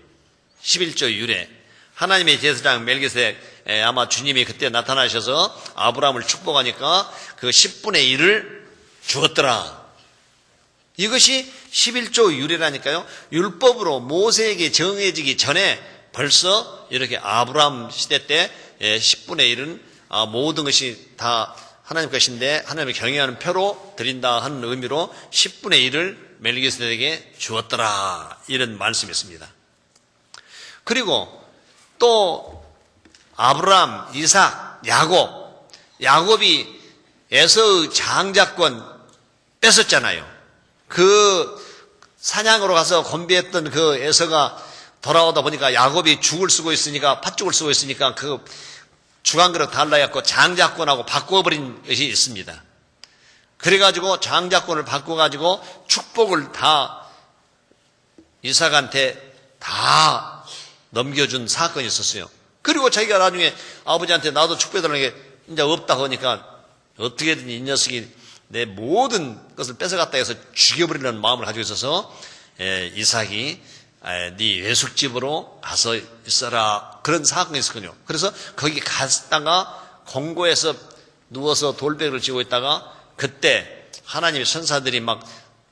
11조 유래. 하나님의 제사장 멜기세덱, 아마 주님이 그때 나타나셔서 아브라함을 축복하니까 그 10분의 1을 주었더라. 이것이 11조 유래라니까요. 율법으로 모세에게 정해지기 전에 벌써 이렇게 아브라함 시대 때 10분의 1은 모든 것이 다 하나님 것인데 하나님을 경외하는 표로 드린다 하는 의미로 10분의 1을 멜기세덱에게 주었더라. 이런 말씀이 있습니다. 그리고 또 아브라함, 이삭, 야곱이 에서의 장자권 뺏었잖아요. 그 사냥으로 가서 건비했던 그 에서가 돌아오다 보니까 야곱이 죽을 쓰고 있으니까 팥죽을 쓰고 있으니까 그 주간그릇 달라갖고 장자권하고 바꿔버린 것이 있습니다. 그래가지고 장자권을 바꿔가지고 축복을 다 이삭한테 다 넘겨준 사건이 있었어요. 그리고 자기가 나중에 아버지한테 나도 축복해달라는 게 이제 없다 하니까 어떻게든 이 녀석이 내 모든 것을 뺏어갔다 해서 죽여버리려는 마음을 가지고 있어서 이삭이 네 외숙집으로 가서 있어라 그런 사건이 있었거든요. 그래서 거기 갔다가 공고에서 누워서 돌베개를 쥐고 있다가 그때 하나님의 천사들이 막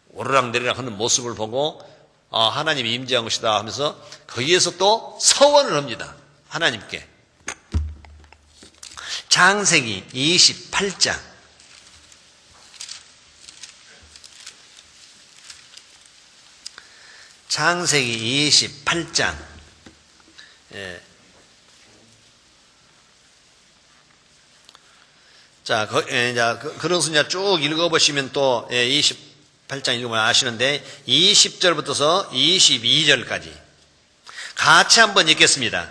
오르락내리락 하는 모습을 보고 하나님이 임재한 것이다 하면서 거기에서 또 서원을 합니다. 하나님께. 창세기 28장. 창세기 28장. 자, 그런 순자 쭉 읽어보시면 또 28장 읽으면 아시는데 20절부터서 22절까지 같이 한번 읽겠습니다.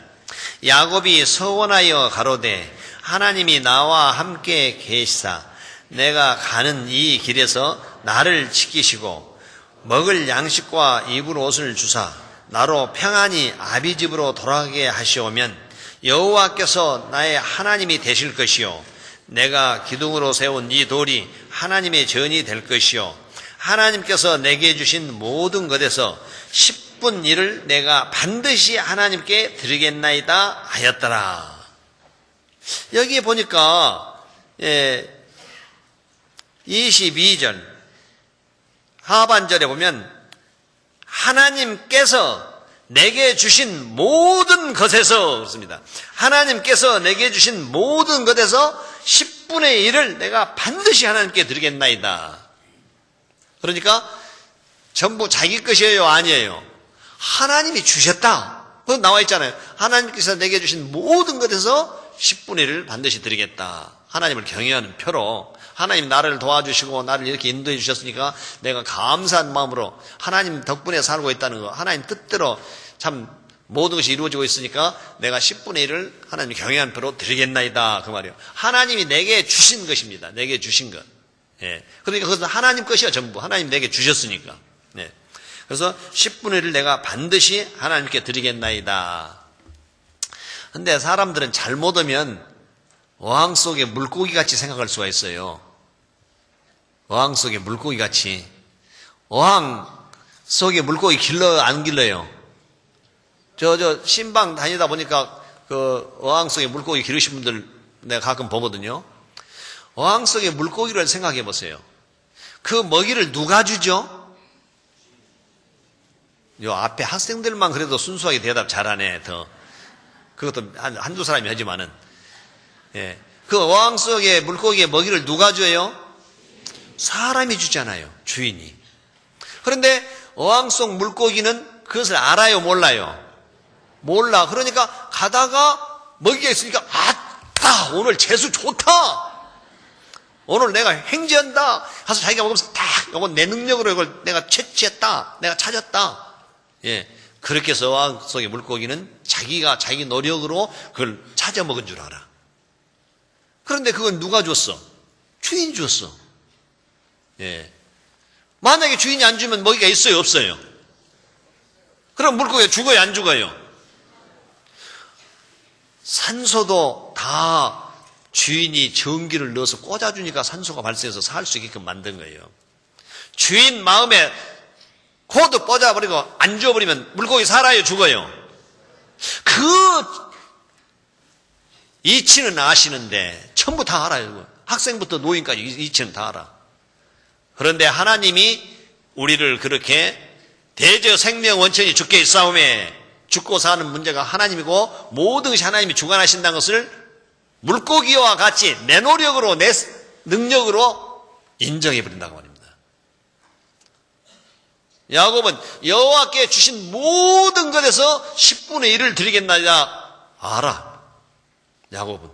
야곱이 서원하여 가로되 하나님이 나와 함께 계시사 내가 가는 이 길에서 나를 지키시고 먹을 양식과 입을 옷을 주사 나로 평안히 아비 집으로 돌아가게 하시오면 여호와께서 나의 하나님이 되실 것이요 내가 기둥으로 세운 이 돌이 하나님의 전이 될 것이요 하나님께서 내게 주신 모든 것에서 10분 1을 내가 반드시 하나님께 드리겠나이다 하였더라. 여기 보니까 22절 하반절에 보면 하나님께서 내게 주신 모든 것에서 그렇습니다. 하나님께서 내게 주신 모든 것에서 10분의 1을 내가 반드시 하나님께 드리겠나이다. 그러니까 전부 자기 것이에요, 아니에요? 하나님이 주셨다. 그거 나와 있잖아요. 하나님께서 내게 주신 모든 것에서 10분의 1을 반드시 드리겠다. 하나님을 경외하는 표로 하나님 나를 도와주시고 나를 이렇게 인도해 주셨으니까 내가 감사한 마음으로 하나님 덕분에 살고 있다는 거, 하나님 뜻대로 참 모든 것이 이루어지고 있으니까 내가 10분의 1을 하나님 경외하는 표로 드리겠나이다. 그 말이에요. 하나님이 내게 주신 것입니다. 내게 주신 것. 그러니까 그것은 하나님 것이야 전부. 하나님 내게 주셨으니까. 그래서 10분의 1을 내가 반드시 하나님께 드리겠나이다. 근데 사람들은 잘못 오면 어항 속에 물고기 같이 생각할 수가 있어요. 어항 속에 물고기 같이. 어항 속에 물고기 길러요, 안 길러요? 신방 다니다 보니까 그 어항 속에 물고기 기르신 분들 내가 가끔 보거든요. 어항 속에 물고기를 생각해 보세요. 그 먹이를 누가 주죠? 요 앞에 학생들만 그래도 순수하게 대답 잘하네, 더. 그것도 한두 사람이 하지만은. 그 어항 속에 물고기의 먹이를 누가 줘요? 사람이 주잖아요, 주인이. 그런데 어항 속 물고기는 그것을 알아요, 몰라요? 몰라. 그러니까 가다가 먹이가 있으니까 아따, 오늘 재수 좋다. 오늘 내가 행진한다. 가서 자기가 먹으면서 딱, 이건 내 능력으로 이걸 내가 채취했다. 내가 찾았다. 그렇게 해서 어항 속의 물고기는 자기가 자기 노력으로 그걸 찾아 먹은 줄 알아. 그런데 그건 누가 줬어? 주인이 줬어. 만약에 주인이 안 주면 먹이가 있어요, 없어요? 그럼 물고기가 죽어요, 안 죽어요? 산소도 다 주인이 전기를 넣어서 꽂아주니까 산소가 발생해서 살 수 있게끔 만든 거예요. 주인 마음에 코드 꽂아버리고 안 주워버리면 물고기 살아요, 죽어요? 그 이치는 아시는데 전부 다 알아요. 학생부터 노인까지 이치는 다 알아. 그런데 하나님이 우리를 그렇게 대저 생명 원천이 주께 있사오매, 죽고 사는 문제가 하나님이고 모든 것이 하나님이 주관하신다는 것을 물고기와 같이 내 노력으로 내 능력으로 인정해버린다고 말입니다. 야곱은 여호와께 주신 모든 것에서 10분의 1을 드리겠나이다. 알아. 야곱은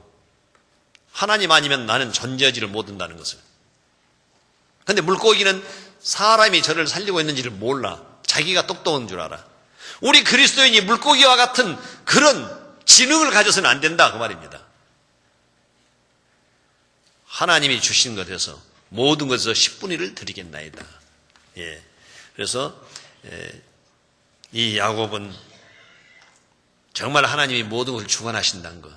하나님 아니면 나는 존재하지를 못한다는 것을. 그런데 물고기는 사람이 저를 살리고 있는지를 몰라. 자기가 똑똑한 줄 알아. 우리 그리스도인이 물고기와 같은 그런 지능을 가져서는 안 된다 그 말입니다. 하나님이 주신 것에서 모든 것에서 10분의 1을 드리겠나이다. 예. 그래서 이 야곱은 정말 하나님이 모든 것을 주관하신다는 거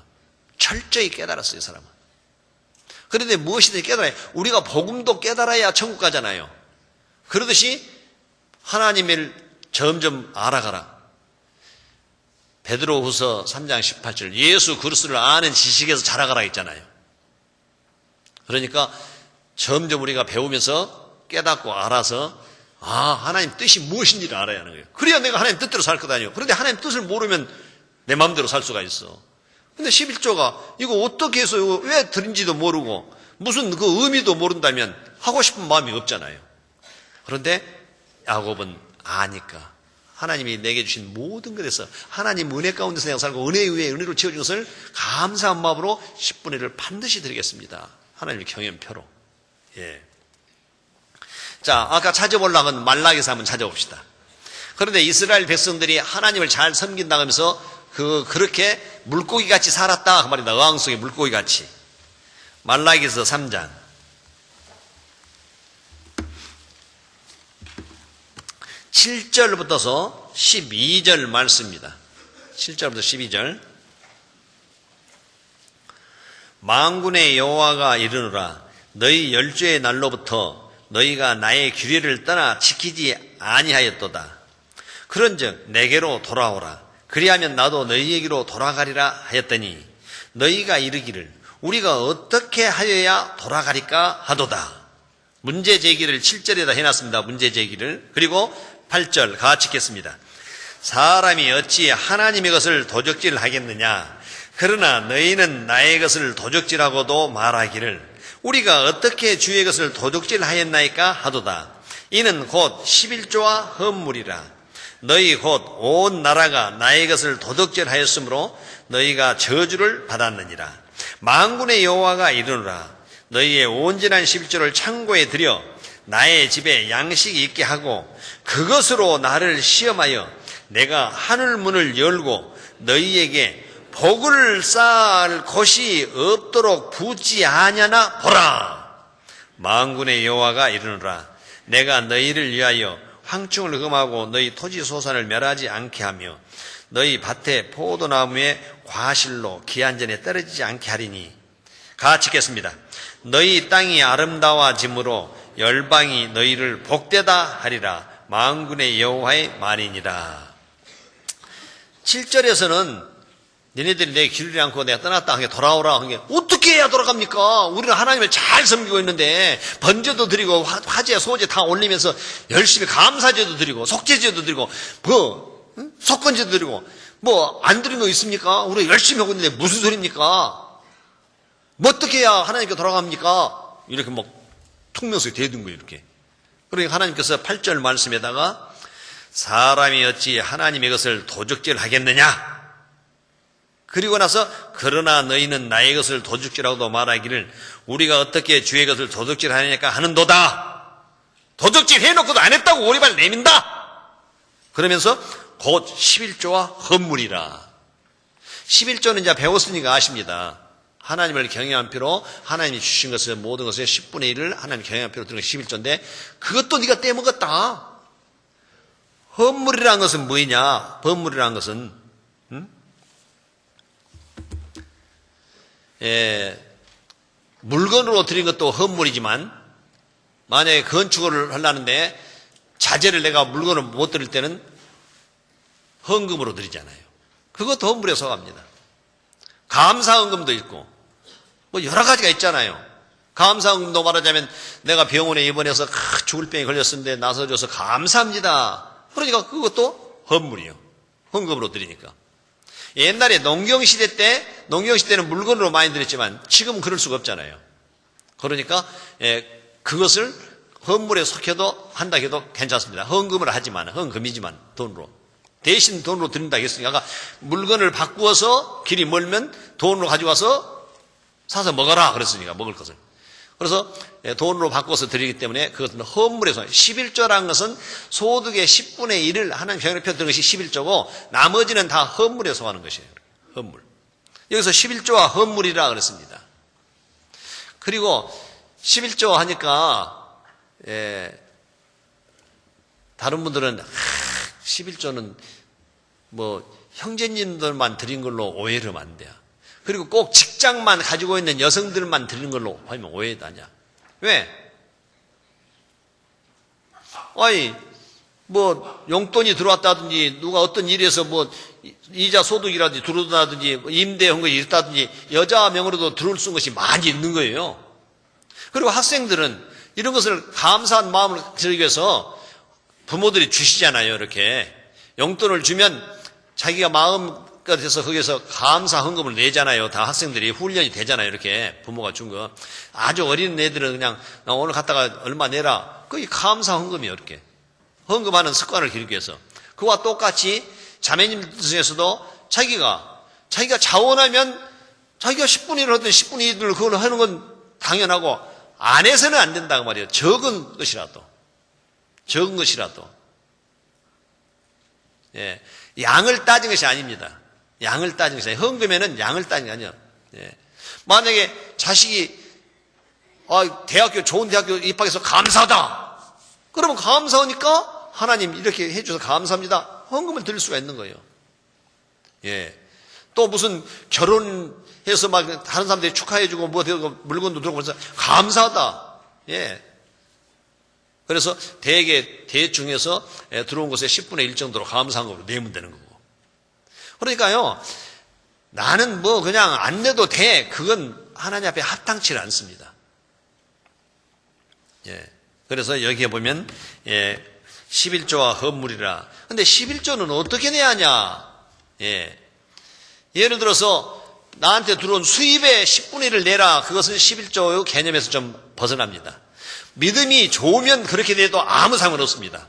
철저히 깨달았어요, 이 사람은. 그런데 무엇이든지 깨달아야, 우리가 복음도 깨달아야 천국 가잖아요. 그러듯이 하나님을 점점 알아가라. 베드로후서 3장 18절 예수 그리스도를 아는 지식에서 자라가라 했잖아요. 그러니까 점점 우리가 배우면서 깨닫고 알아서 하나님 뜻이 무엇인지를 알아야 하는 거예요. 그래야 내가 하나님 뜻대로 살 거다니요. 그런데 하나님 뜻을 모르면 내 마음대로 살 수가 있어. 근데 11조가 이거 어떻게 해서 이거 왜 드린지도 모르고 무슨 그 의미도 모른다면 하고 싶은 마음이 없잖아요. 그런데 야곱은 아니까 하나님이 내게 주신 모든 것에서 하나님 은혜 가운데서 내가 살고 은혜 위에 은혜로 채워준 것을 감사한 마음으로 10분의 1을 반드시 드리겠습니다. 하나님의 경연표로. 예. 자, 아까 찾아보려고 한 말라기서 한번 찾아봅시다. 그런데 이스라엘 백성들이 하나님을 잘 섬긴다고 하면서 그렇게 물고기 같이 살았다 그 말입니다. 어항 속에 물고기 같이. 말라기서 3장 7절부터서 12절 말씀입니다. 7절부터 12절. 만군의 여호와가 이르노라 너희 열조의 날로부터 너희가 나의 규례를 떠나 지키지 아니하였도다. 그런즉 내게로 돌아오라. 그리하면 나도 너희에게로 돌아가리라 하였더니 너희가 이르기를 우리가 어떻게 하여야 돌아가리까 하도다. 문제 제기를 7절에다 해놨습니다. 문제 제기를. 그리고 8절 같이 읽겠습니다. 사람이 어찌 하나님의 것을 도적질 하겠느냐. 그러나 너희는 나의 것을 도적질하고도 말하기를 우리가 어떻게 주의 것을 도적질 하였나이까 하도다. 이는 곧 11조와 헌물이라. 너희 곧 온 나라가 나의 것을 도적질 하였으므로 너희가 저주를 받았느니라. 만군의 여호와가 이르노라 너희의 온전한 11조를 창고에 들여 나의 집에 양식이 있게 하고 그것으로 나를 시험하여 내가 하늘 문을 열고 너희에게 복을 쌓을 곳이 없도록 붓지 아냐나 보라. 만군의 여호와가 이르노라 내가 너희를 위하여 황충을 흠하고 너희 토지 소산을 멸하지 않게 하며 너희 밭에 포도나무에 과실로 기한전에 떨어지지 않게 하리니. 같이 읽겠습니다. 너희 땅이 아름다워짐으로 열방이 너희를 복되다 하리라. 만군의 여호와의 말이니라. 7절에서는 너희들이 내 기르지 않고 내가 떠났다 한 게 돌아오라 한 게 어떻게 해야 돌아갑니까? 우리는 하나님을 잘 섬기고 있는데 번제도 드리고 화제 소제 다 올리면서 열심히 감사제도 드리고 속죄제도 드리고 속건제도 드리고 안 드린 거 있습니까? 우리 열심히 하고 있는데 무슨 소리입니까? 어떻게 해야 하나님께 돌아갑니까? 이렇게 퉁명스에 대든 거예요. 이렇게. 그러니까 하나님께서 8절 말씀에다가 사람이 어찌 하나님의 것을 도적질 하겠느냐? 그리고 나서 그러나 너희는 나의 것을 도적질하고도 말하기를 우리가 어떻게 주의 것을 도적질하느냐 하는도다. 도적질 해놓고도 안 했다고 오리발 내민다. 그러면서 곧 11조와 헌물이라. 11조는 이제 배웠으니까 아십니다. 하나님을 경외한 표로 하나님이 주신 것을 모든 것의 10분의 1을 하나님 경외한 표로 드는 것이 11조인데 그것도 네가 떼먹었다. 헌물이라는 것은 뭐냐? 헌물이라는 것은 물건으로 드린 것도 헌물이지만 만약에 건축을 하려는데 자재를 내가 물건을 못 드릴 때는 헌금으로 드리잖아요. 그것도 헌물에 속합니다. 감사헌금도 있고 뭐 여러 가지가 있잖아요. 감사헌금도 말하자면 내가 병원에 입원해서 죽을 병이 걸렸는데 나서줘서 감사합니다. 그러니까 그것도 헌물이요. 헌금으로 드리니까. 옛날에 농경시대 때는 물건으로 많이 드렸지만 지금은 그럴 수가 없잖아요. 그러니까 그것을 헌물에 속혀도 한다 해도 괜찮습니다. 헌금을 하지만, 헌금이지만 돈으로. 대신 돈으로 드린다 했으니까 아까 물건을 바꾸어서 길이 멀면 돈으로 가져와서 사서 먹어라 그랬으니까 먹을 것을. 그래서 돈으로 바꿔서 드리기 때문에 그것은 헌물에서 11조라는 것은 소득의 10분의 1을 하나님 병원에 펴드는 것이 11조고 나머지는 다 헌물에 속하는 것이에요. 헌물. 여기서 11조와 헌물이라 그랬습니다. 그리고 11조 하니까 다른 분들은 11조는 뭐 형제님들만 드린 걸로 오해를 하면 안 돼요. 그리고 꼭 직장만 가지고 있는 여성들만 드리는 걸로 하면 오해다냐. 왜? 아니 뭐 용돈이 들어왔다든지 누가 어떤 일에서 뭐 이자 소득이라든지 들어온다든지 임대한 것이 있다든지 여자 명으로도 들어올 수 있는 것이 많이 있는 거예요. 그리고 학생들은 이런 것을 감사한 마음을 드리기 위해서 부모들이 주시잖아요. 이렇게 용돈을 주면 자기가 마음껏 해서 거기서 감사 헌금을 내잖아요. 다 학생들이 훈련이 되잖아요. 이렇게 부모가 준 거. 아주 어린 애들은 그냥 나 오늘 갔다가 얼마 내라. 그게 감사 헌금이에요. 이렇게 헌금하는 습관을 기르기 위해서. 그와 똑같이 자매님 중에서도 자기가 자원하면 자기가 10분의 1을 하든 10분의 1을 그걸 하는 건 당연하고 안 해서는 안 된다고 말이에요. 적은 것이라도. 예. 양을 따진 것이 아닙니다. 양을 따진 것이 아니에요. 헌금에는 양을 따진 게 아니에요. 예. 만약에 자식이 좋은 대학교 입학해서 감사하다. 그러면 감사하니까 하나님 이렇게 해주셔서 감사합니다. 헌금을 드릴 수가 있는 거예요. 예. 또 무슨 결혼해서 막 다른 사람들이 축하해주고 뭐 물건도 들어오고 그래서 감사하다. 예. 그래서 대 중에서 들어온 것의 10분의 1 정도로 감사한 걸로 내면 되는 거고. 그러니까요, 나는 뭐 그냥 안 내도 돼. 그건 하나님 앞에 합당치 않습니다. 예. 그래서 여기에 보면, 11조와 헌물이라. 근데 11조는 어떻게 내야 하냐? 예. 예를 들어서 나한테 들어온 수입의 10분의 1을 내라. 그것은 11조의 개념에서 좀 벗어납니다. 믿음이 좋으면 그렇게 돼도 아무 상관없습니다.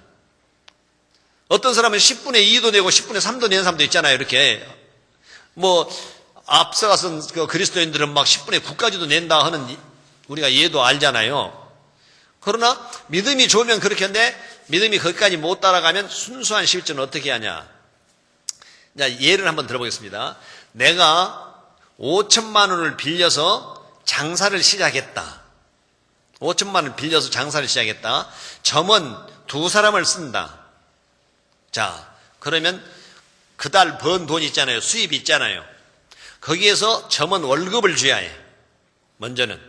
어떤 사람은 10분의 2도 내고 10분의 3도 내는 사람도 있잖아요. 이렇게 뭐 앞서가선 그 그리스도인들은 막 10분의 9까지도 낸다 하는 우리가 예도 알잖아요. 그러나 믿음이 좋으면 그렇게 하는데 믿음이 거기까지 못 따라가면 순수한 11조는 어떻게 하냐. 자, 예를 한번 들어보겠습니다. 내가 5천만 원을 빌려서 장사를 시작했다. 5천만 원을 빌려서 장사를 시작했다. 점원 2사람을 쓴다. 자, 그러면 그달 번 돈 있잖아요. 수입이 있잖아요. 거기에서 점원 월급을 줘야 해. 먼저는.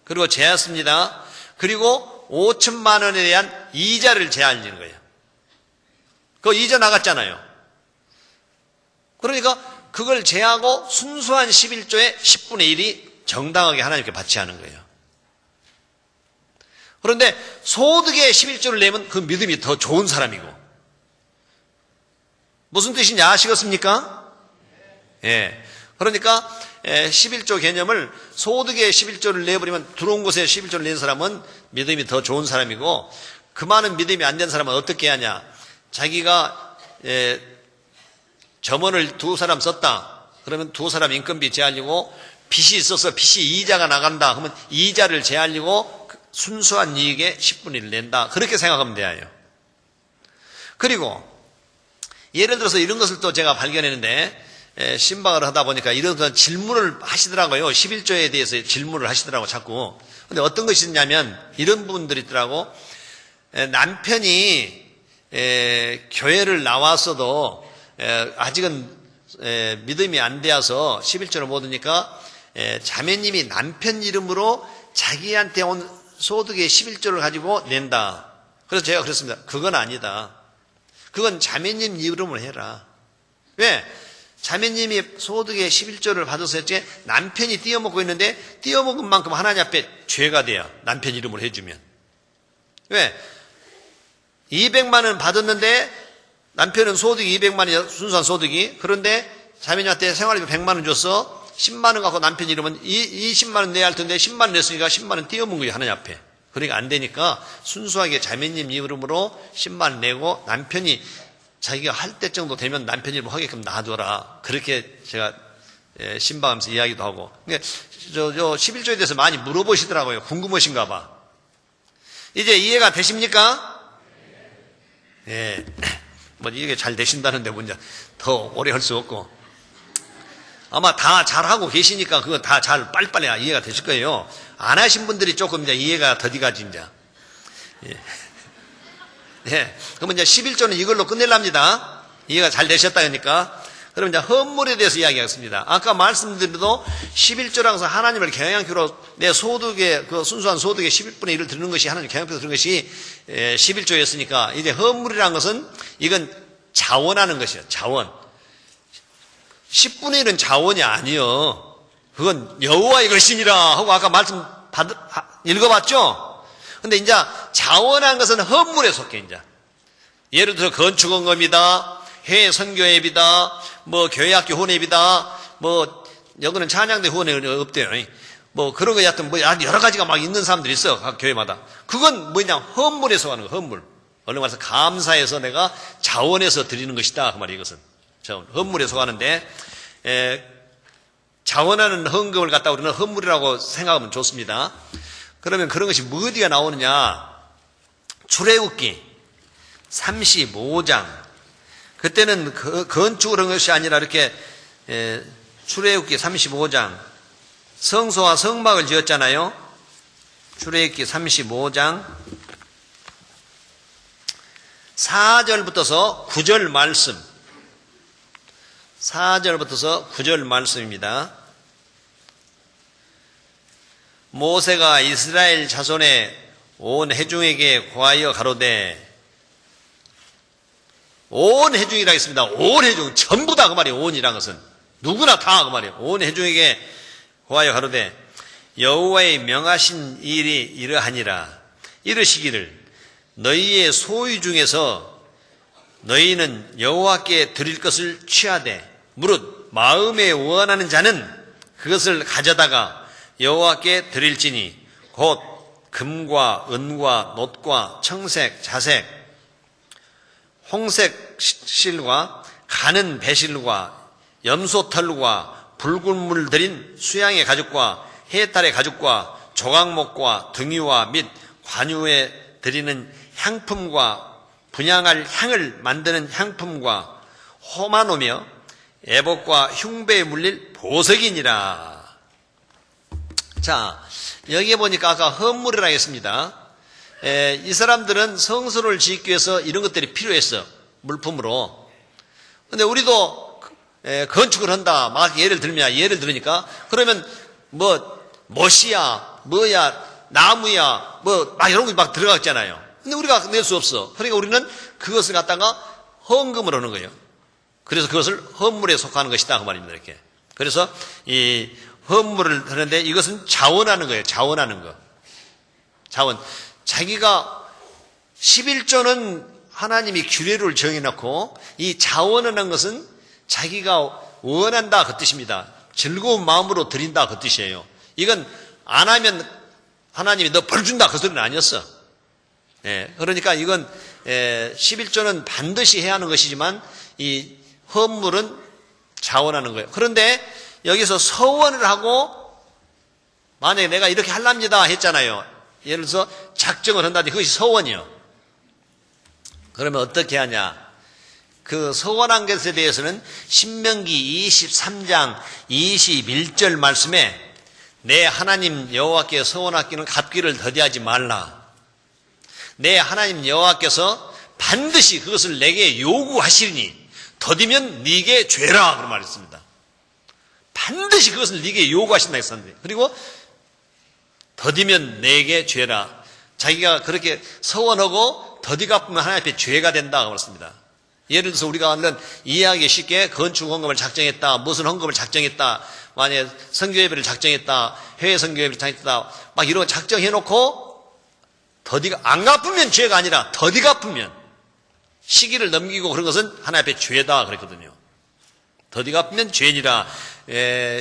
그리고 제했습니다. 그리고 5천만 원에 대한 이자를 제한하는 거예요. 그 이자 나갔잖아요. 그러니까 그걸 제하고 순수한 11조의 10분의 1이 정당하게 하나님께 바치하는 거예요. 그런데 소득의 11조를 내면 그 믿음이 더 좋은 사람이고. 무슨 뜻인지 아시겠습니까? 예. 그러니까 11조 개념을 소득의 11조를 내버리면 들어온 곳에 11조를 낸 사람은 믿음이 더 좋은 사람이고 그 많은 믿음이 안 된 사람은 어떻게 하냐. 자기가 점원을 2사람 썼다. 그러면 2사람 인건비 제하려고 빚이 있어서 빚이 이자가 나간다. 그러면 이자를 제하려고 순수한 이익의 10분의 1을 낸다. 그렇게 생각하면 돼요. 그리고 예를 들어서 이런 것을 또 제가 발견했는데 신방을 하다 보니까 이런 질문을 하시더라고요. 11조에 대해서 질문을 하시더라고 자꾸. 근데 어떤 것이 있냐면 이런 부분들이 있더라고. 남편이 교회를 나왔어도 아직은 믿음이 안 되어서 11조를 못 얻으니까 자매님이 남편 이름으로 자기한테 온 소득의 11조를 가지고 낸다. 그래서 제가 그랬습니다. 그건 아니다. 그건 자매님 이름으로 해라. 왜? 자매님이 소득의 11조를 받아서 했지 남편이 띄어먹고 있는데 띄어먹은 만큼 하나님 앞에 죄가 돼요. 남편 이름으로 해주면. 왜? 200만 원 받았는데 남편은 소득이 200만 원이 순수한 소득이. 그런데 자매님한테 생활비 100만 원 줬어. 10만 원 갖고 남편 이름은 이 10만 원 내야 할 텐데 10만 원 냈으니까 10만 원 띄어먹은 거예요. 하나님 앞에. 그러니까 안 되니까 순수하게 자매님 이름으로 10만 원 내고 남편이 자기가 할 때 정도 되면 남편 이름 하게끔 놔둬라. 그렇게 제가 신방하면서 이야기도 하고. 저 11조에 대해서 많이 물어보시더라고요. 궁금하신가 봐. 이제 이해가 되십니까? 예. 뭐 이게 잘 되신다는데 뭔지 더 오래 할 수 없고. 아마 다 잘하고 계시니까 그거 다 잘 빨리빨리 이해가 되실 거예요. 안 하신 분들이 조금 이제 이해가 더디가지 이제. 예. 예. 그러면 이제 11조는 이걸로 끝낼랍니다. 이해가 잘 되셨다니까. 그럼 이제 헌물에 대해서 이야기하겠습니다. 아까 말씀드려도 11조라고 해서 하나님을 경향표로 내 소득의 그 순수한 소득의 11분의 1을 드리는 것이 하나님 경향표로 드리는 것이 11조였으니까 이제 헌물이라는 것은 이건 자원하는 것이에요. 자원. 10분의 1은 자원이 아니요. 그건 여호와의 것이니라 하고 아까 말씀 읽어봤죠? 근데 이제 자원한 것은 헌물에 속해 이제. 예를 들어서 건축원금이다, 해외 선교회비다, 뭐 교회학교 후원회비다, 뭐 여기는 찬양대 후원회 없대요. 뭐 그런 거 하여튼 뭐 여러 가지가 막 있는 사람들이 있어 각 교회마다. 그건 뭐냐 헌물에 속하는 거 헌물. 얼른 말해서 감사해서 내가 자원해서 드리는 것이다 그 말이 이것은. 헌물에 속하는데 자원하는 헌금을 갖다 우리는 헌물이라고 생각하면 좋습니다. 그러면 그런 것이 뭐 어디가 나오느냐? 출애굽기 35장. 그때는 건축을 한 것이 아니라 이렇게 출애굽기 35장 성소와 성막을 지었잖아요. 출애굽기 35장 4절부터서 9절 말씀. 4절부터서 9절 말씀입니다. 모세가 이스라엘 자손의 온 회중에게 고하여 가로되 온 회중이라 했습니다. 온 회중 전부 다 그 말이에요. 온이란 것은 누구나 다 그 말이에요. 온 회중에게 고하여 가로되 여호와의 명하신 일이 이러하니라. 이르시기를 너희의 소유 중에서 너희는 여호와께 드릴 것을 취하되 무릇 마음에 원하는 자는 그것을 가져다가 여호와께 드릴지니 곧 금과 은과 놋과 청색, 자색, 홍색 실과 가는 배실과 염소털과 붉은 물 들인 수양의 가죽과 해탈의 가죽과 조각목과 등유와 및 관유에 드리는 향품과 분향할 향을 만드는 향품과 호마노며 애복과 흉배에 물릴 보석이니라. 자, 여기에 보니까 아까 헌물이라 했습니다. 이 사람들은 성소를 짓기 위해서 이런 것들이 필요했어. 물품으로. 근데 우리도 건축을 한다. 막 예를 들으니까 그러면 못이야, 뭐야, 나무야, 막 이런 거 막 들어갔잖아요. 근데 우리가 낼 수 없어. 그러니까 우리는 그것을 갖다가 헌금을 하는 거예요. 그래서 그것을 헌물에 속하는 것이다. 그 말입니다. 이렇게. 그래서 이 헌물을 하는데 이것은 자원하는 거예요. 자원하는 거. 자원. 자기가 11조는 하나님이 규례를 정해놓고 이 자원하는 것은 자기가 원한다 그 뜻입니다. 즐거운 마음으로 드린다 그 뜻이에요. 이건 안 하면 하나님이 너 벌 준다 그 소리는 아니었어. 그러니까 이건 11조는 반드시 해야 하는 것이지만 이 헌물은 자원하는 거예요. 그런데 여기서 서원을 하고 만약에 내가 이렇게 할랍니다 했잖아요. 예를 들어서 작정을 한다든지 그것이 서원이요. 그러면 어떻게 하냐? 그 서원한 것에 대해서는 신명기 23장 21절 말씀에 내 하나님 여호와께 서원하기는 갚기를 더디하지 말라. 내 하나님 여호와께서 반드시 그것을 내게 요구하시리니 더디면 네게 죄라 그런 말이 있습니다. 반드시 그것을 네게 요구하신다 했었는데 그리고 더디면 내게 죄라. 자기가 그렇게 서원하고 더디 갚으면 하나님 앞에 죄가 된다고 그랬습니다. 예를 들어서 우리가 이해하기 쉽게 건축 헌금을 작정했다, 무슨 헌금을 작정했다, 만약에 선교예배를 작정했다, 해외 선교예배를 작정했다, 막 이런 거 작정해놓고 더디가 안 갚으면 죄가 아니라 더디 갚으면 시기를 넘기고 그런 것은 하나님 앞에 죄다 그랬거든요. 더디 갚으면 죄니라.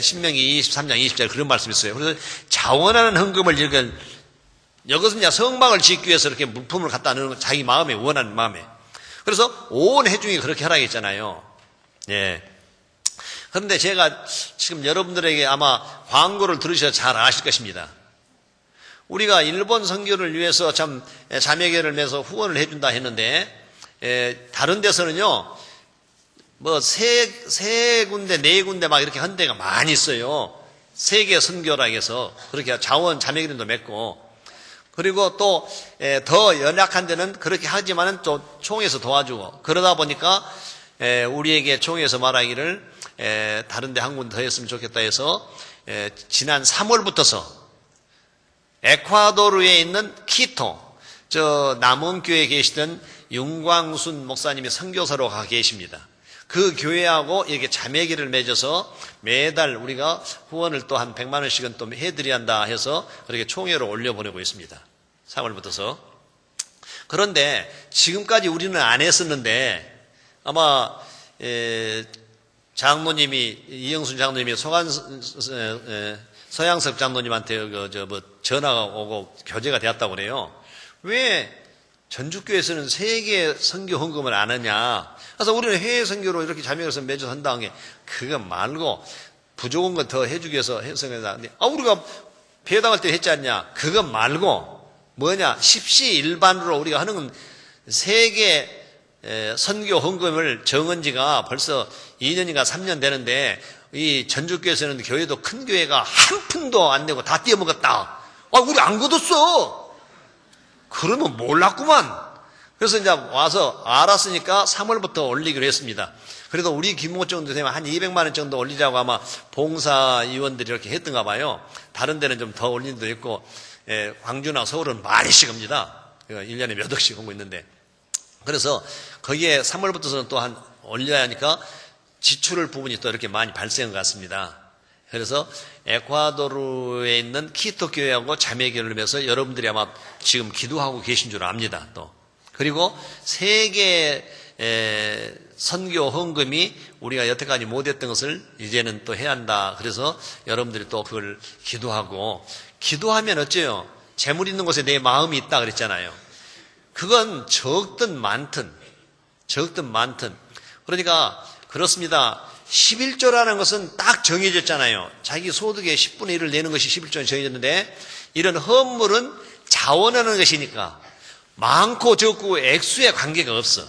신명기 23장 20절 그런 말씀이 있어요. 그래서 자원하는 헌금을 이것은 이제 성막을 짓기 위해서 이렇게 물품을 갖다 넣는 건 자기 마음에 원하는 마음에. 그래서 온 회중이 그렇게 하라고 했잖아요. 예. 그런데 제가 지금 여러분들에게 아마 광고를 들으셔서 잘 아실 것입니다. 우리가 일본 선교를 위해서 참 자매계를 맺어서 후원을 해준다 했는데, 다른 데서는요, 뭐 세 군데, 네 군데 막 이렇게 한 데가 많이 있어요. 세계 선교라 해서 그렇게 자원 자매기름도 맺고, 그리고 또 더 연약한 데는 그렇게 하지만은 또 총회에서 도와주고, 그러다 보니까 우리에게 총회에서 말하기를 다른 데 한 군데 더 했으면 좋겠다 해서 지난 3월부터서 에콰도르에 있는 키토, 저 남원교회에 계시던 윤광순 목사님이 선교사로 가 계십니다. 그 교회하고 이렇게 자매기를 맺어서 매달 우리가 후원을 또 한 100만 원씩은 또 해드려야 한다 해서 그렇게 총회로 올려보내고 있습니다. 3월부터서. 그런데 지금까지 우리는 안 했었는데 아마 장로님이 이영순 장로님이 서양석 장로님한테 전화가 오고 교제가 되었다고 그래요. 왜 전주교회에서는 세계 선교 헌금을 안 하냐? 그래서 우리는 해외 선교로 이렇게 자매로서 맺어서 한다는 게 그거 말고 부족한 거 더 해주기 위해서 해석한다. 우리가 배당할 때 했지 않냐? 그거 말고 뭐냐? 십시일반으로 우리가 하는 건 세계 선교 헌금을 정한 지가 벌써 2년인가 3년 되는데 이 전주교회에서는 교회도 큰 교회가 한 푼도 안 내고 다 떼어먹었다. 우리 안 거뒀어. 그러면 몰랐구만. 그래서 이제 와서 알았으니까 3월부터 올리기로 했습니다. 그래도 우리 규모 정도 되면 한 200만 원 정도 올리자고 아마 봉사위원들이 이렇게 했던가 봐요. 다른 데는 좀 더 올린 데도 있고, 광주나 서울은 많이씩 옵니다. 1년에 몇 억씩 오고 있는데. 그래서 거기에 3월부터는 또 한 올려야 하니까 지출 부분이 또 이렇게 많이 발생한 것 같습니다. 그래서 에콰도르에 있는 키토 교회하고 자매교회를 위해서 여러분들이 아마 지금 기도하고 계신 줄 압니다. 또 그리고 세계 선교 헌금이 우리가 여태까지 못했던 것을 이제는 또 해야 한다. 그래서 여러분들이 또 그걸 기도하면 어째요? 재물 있는 곳에 내 마음이 있다 그랬잖아요. 그건 적든 많든 그러니까 그렇습니다. 11조라는 것은 딱 정해졌잖아요. 자기 소득의 10분의 1을 내는 것이 11조에 정해졌는데 이런 헌물은 자원하는 것이니까 많고 적고 액수에 관계가 없어.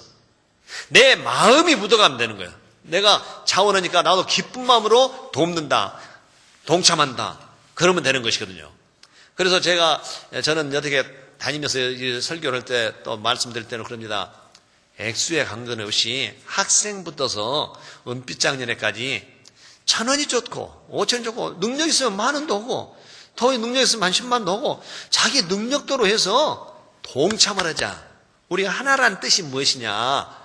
내 마음이 묻어가면 되는 거야. 내가 자원하니까 나도 기쁜 마음으로 돕는다, 동참한다, 그러면 되는 것이거든요. 그래서 저는 어떻게 다니면서 설교를 할 때 또 말씀드릴 때는 그럽니다. 액수에 관계는 없이 학생부터서 은빛장년회까지 1,000원이 좋고 5,000원이 좋고 능력 있으면 10,000원도 오고 더 능력 있으면 한 10만도 오고 자기 능력대로 해서 동참을 하자. 우리가 하나라는 뜻이 무엇이냐?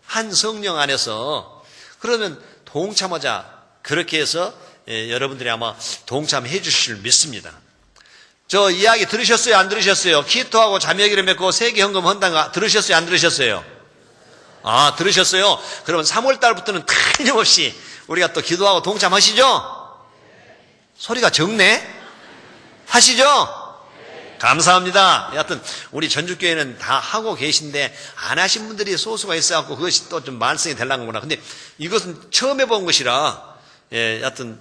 한 성령 안에서 그러면 동참하자. 그렇게 해서 여러분들이 아마 동참해 주실 줄 믿습니다. 저 이야기 들으셨어요? 안 들으셨어요? 키토하고 자매기를 맺고 세계 헌금 한다는 거 들으셨어요? 안 들으셨어요? 들으셨어요? 그러면 3월 달부터는 틀림없이 우리가 또 기도하고 동참하시죠? 소리가 적네? 하시죠? 감사합니다. 여하튼 우리 전주교회는 다 하고 계신데 안 하신 분들이 소수가 있어갖고 그것이 또 좀 만성이 되려는 거구나. 근데 이것은 처음 해본 것이라 여하튼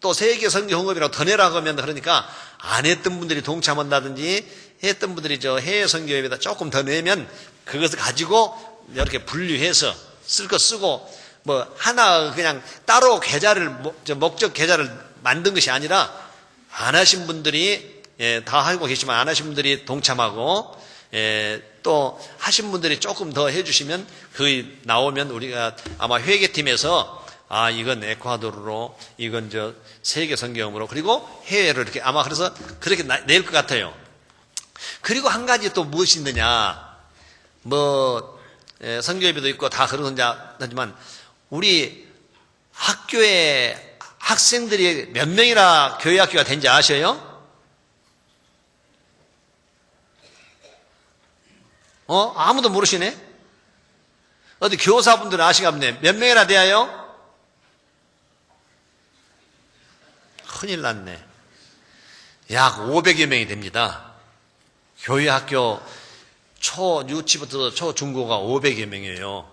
또 세계 선교 헌금이라고 더 내라고 하면 그러니까 안 했던 분들이 동참한다든지 했던 분들이 저 해외 선교회에다 조금 더 내면 그것을 가지고 이렇게 분류해서 쓸 거 쓰고 뭐 하나 그냥 따로 계좌를 목적 계좌를 만든 것이 아니라 안 하신 분들이 다 하고 계시지만 안 하신 분들이 동참하고 또 하신 분들이 조금 더 해주시면 그 나오면 우리가 아마 회계팀에서 이건 에콰도르로 이건 저 세계 선교용으로 그리고 해외로 이렇게 아마 그래서 그렇게 낼 것 같아요. 그리고 한 가지 또 무엇이 있느냐. 성교예배도 있고 다 그런 하지만 우리 학교에 학생들이 몇 명이나 교회 학교가 된지 아셔요? 아무도 모르시네? 어디 교사분들은 아시겠네. 몇 명이나 돼요? 큰일 났네. 약 500여 명이 됩니다. 교회 학교 유치부터 초중고가 500여 명이에요.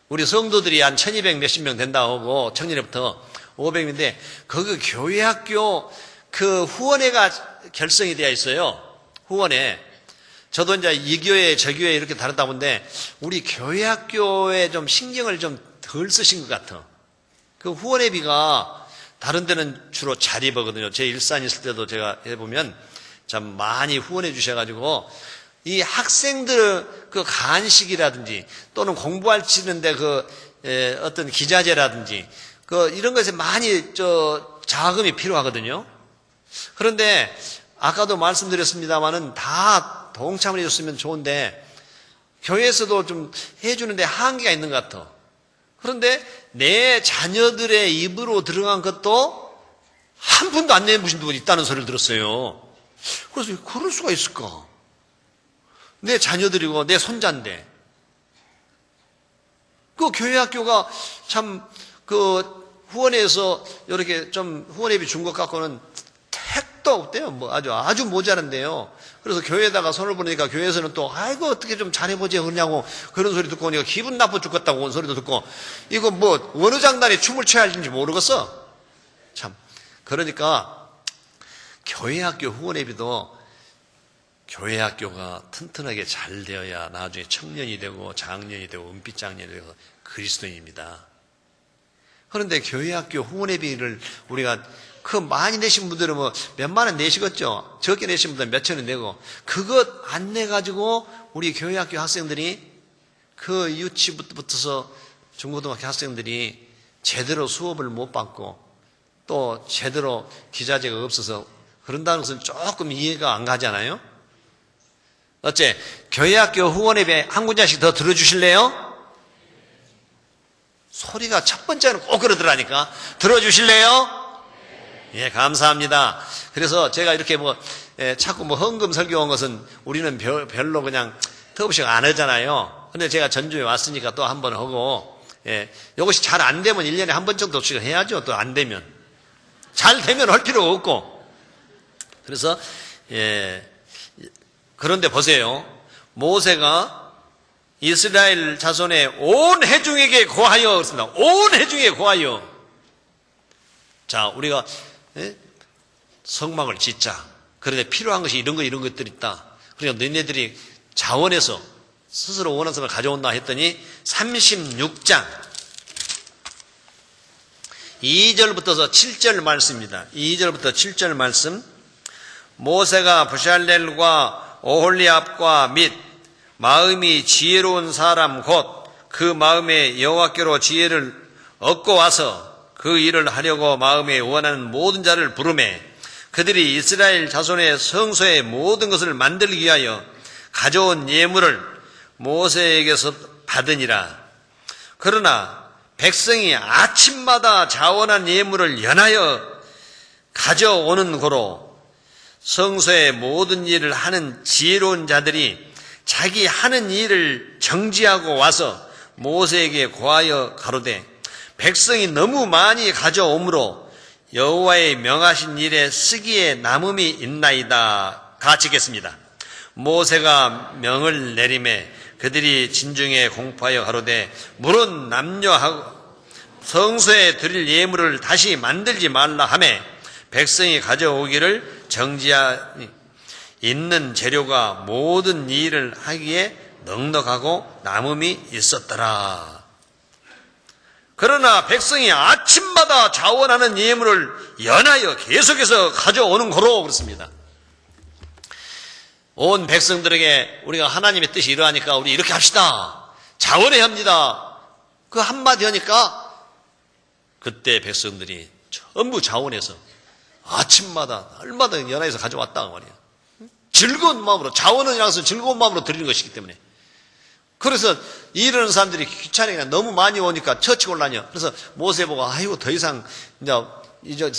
우리 성도들이 한 1200 몇십 명 된다고 하고 청년회부터 500명인데 거기 교회 학교 그 후원회가 결성이 되어 있어요. 후원회. 저도 이제 이 교회 저 교회 이렇게 다르다 본데 우리 교회 학교에 좀 신경을 좀 덜 쓰신 것 같아. 그 후원회비가 다른 데는 주로 자립하거든요. 제 일산 있을 때도 제가 해보면 참 많이 후원해 주셔가지고 이 학생들 그 간식이라든지 또는 공부할 치는데 어떤 기자재라든지 이런 것에 많이 자금이 필요하거든요. 그런데 아까도 말씀드렸습니다만은 다 동참을 해줬으면 좋은데 교회에서도 좀 해주는데 한계가 있는 것 같아. 그런데 내 자녀들의 입으로 들어간 것도 한 푼도 안 내주신 분이 있다는 소리를 들었어요. 그래서 그럴 수가 있을까? 내 자녀들이고 내 손자인데 그 교회 학교가 참 후원회에서 이렇게 좀 후원회비 준 것 갖고는 택도 없대요. 아주 모자란데요. 그래서 교회에다가 손을 보내니까 교회에서는 또 아이고 어떻게 좀 잘해보지 그러냐고 그런 소리 듣고 오니까 기분 나빠 죽겠다고 온 소리도 듣고 이거 어느 장단에 춤을 춰야 할지 모르겠어. 참 그러니까 교회 학교 후원회비도 교회 학교가 튼튼하게 잘 되어야 나중에 청년이 되고 장년이 되고 은빛 장년이 되고 그리스도인입니다. 그런데 교회 학교 후원회비를 우리가 많이 내신 분들은 몇만 원 내시겠죠. 적게 내신 분들은 몇천 원 내고 그것 안 내가지고 우리 교회 학교 학생들이 유치부터서 중고등학교 학생들이 제대로 수업을 못 받고 또 제대로 기자재가 없어서 그런다는 것은 조금 이해가 안 가잖아요. 어째 교회 학교 후원회비 한 군자씩 더 들어주실래요? 소리가 첫 번째는 꼭 그러더라니까. 들어주실래요? 예, 감사합니다. 그래서 제가 이렇게 자꾸 헌금 설교한 것은 우리는 별로 그냥 터부식 안 하잖아요. 근데 제가 전주에 왔으니까 또 한 번 하고, 이것이 잘 안 되면 1년에 한 번 정도씩 해야죠. 또 안 되면. 잘 되면 할 필요가 없고. 그래서, 그런데 보세요. 모세가 이스라엘 자손의 온 회중에게 고하여 그랬습니다. 온 회중에게 고하여. 자, 우리가 성막을 짓자. 그런데 필요한 것이 이런 것들이 있다. 그러니까 너희들이 자원해서 스스로 원하는 것을 가져온다 했더니 36장 2절부터 7절 말씀입니다. 2절부터 7절 말씀. 모세가 부샬렐과 오홀리압과 및 마음이 지혜로운 사람 곧 그 마음에 여호와께로 지혜를 얻고 와서 그 일을 하려고 마음에 원하는 모든 자를 부르매 그들이 이스라엘 자손의 성소의 모든 것을 만들기 위하여 가져온 예물을 모세에게서 받으니라. 그러나 백성이 아침마다 자원한 예물을 연하여 가져오는 고로 성소의 모든 일을 하는 지혜로운 자들이 자기 하는 일을 정지하고 와서 모세에게 고하여 가로되 백성이 너무 많이 가져오므로 여호와의 명하신 일에 쓰기에 남음이 있나이다. 같이 읽겠습니다. 모세가 명을 내리매 그들이 진중에 공포하여 가로되 물은 남녀하고 성소에 드릴 예물을 다시 만들지 말라 하매 백성이 가져오기를 정지하니 있는 재료가 모든 일을 하기에 넉넉하고 남음이 있었더라. 그러나 백성이 아침마다 자원하는 예물을 연하여 계속해서 가져오는 거로 그렇습니다. 온 백성들에게 우리가 하나님의 뜻이 이러하니까 우리 이렇게 합시다. 자원해야 합니다. 그 한마디 하니까 그때 백성들이 전부 자원해서 아침마다 날마다 연하여서 가져왔다 말이야. 즐거운 마음으로, 자원은 양서 즐거운 마음으로 드리는 것이기 때문에. 그래서 이러는 사람들이 귀찮으니까 너무 많이 오니까 처치 곤란이요. 그래서 모세 보고 아이고 더 이상 이제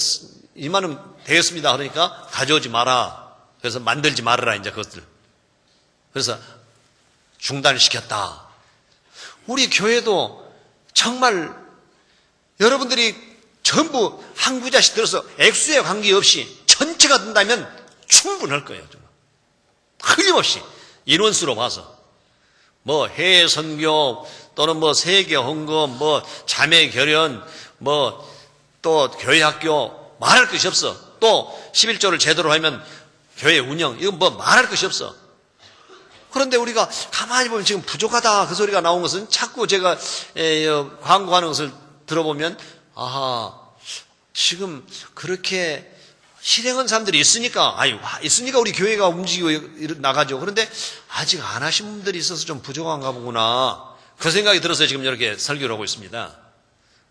이만은 되겠습니다. 그러니까 가져오지 마라. 그래서 만들지 말아라 이제 그것들. 그래서 중단을 시켰다. 우리 교회도 정말 여러분들이 전부 한 구자씩 들어서 액수에 관계없이 전체가 든다면 충분할 거예요. 정말. 틀림없이 인원수로 봐서. 뭐 해외 선교 또는 뭐 세계 헌금 뭐 자매 결연 뭐 또 교회 학교 말할 것이 없어. 또 11조를 제대로 하면 교회 운영 이건 뭐 말할 것이 없어. 그런데 우리가 가만히 보면 지금 부족하다 그 소리가 나온 것은 자꾸 제가 광고하는 것을 들어보면 아하 지금 그렇게 실행한 사람들이 있으니까 있으니까 우리 교회가 움직이고 나가죠. 그런데 아직 안 하신 분들이 있어서 좀 부족한가 보구나. 그 생각이 들어서 지금 이렇게 설교를 하고 있습니다.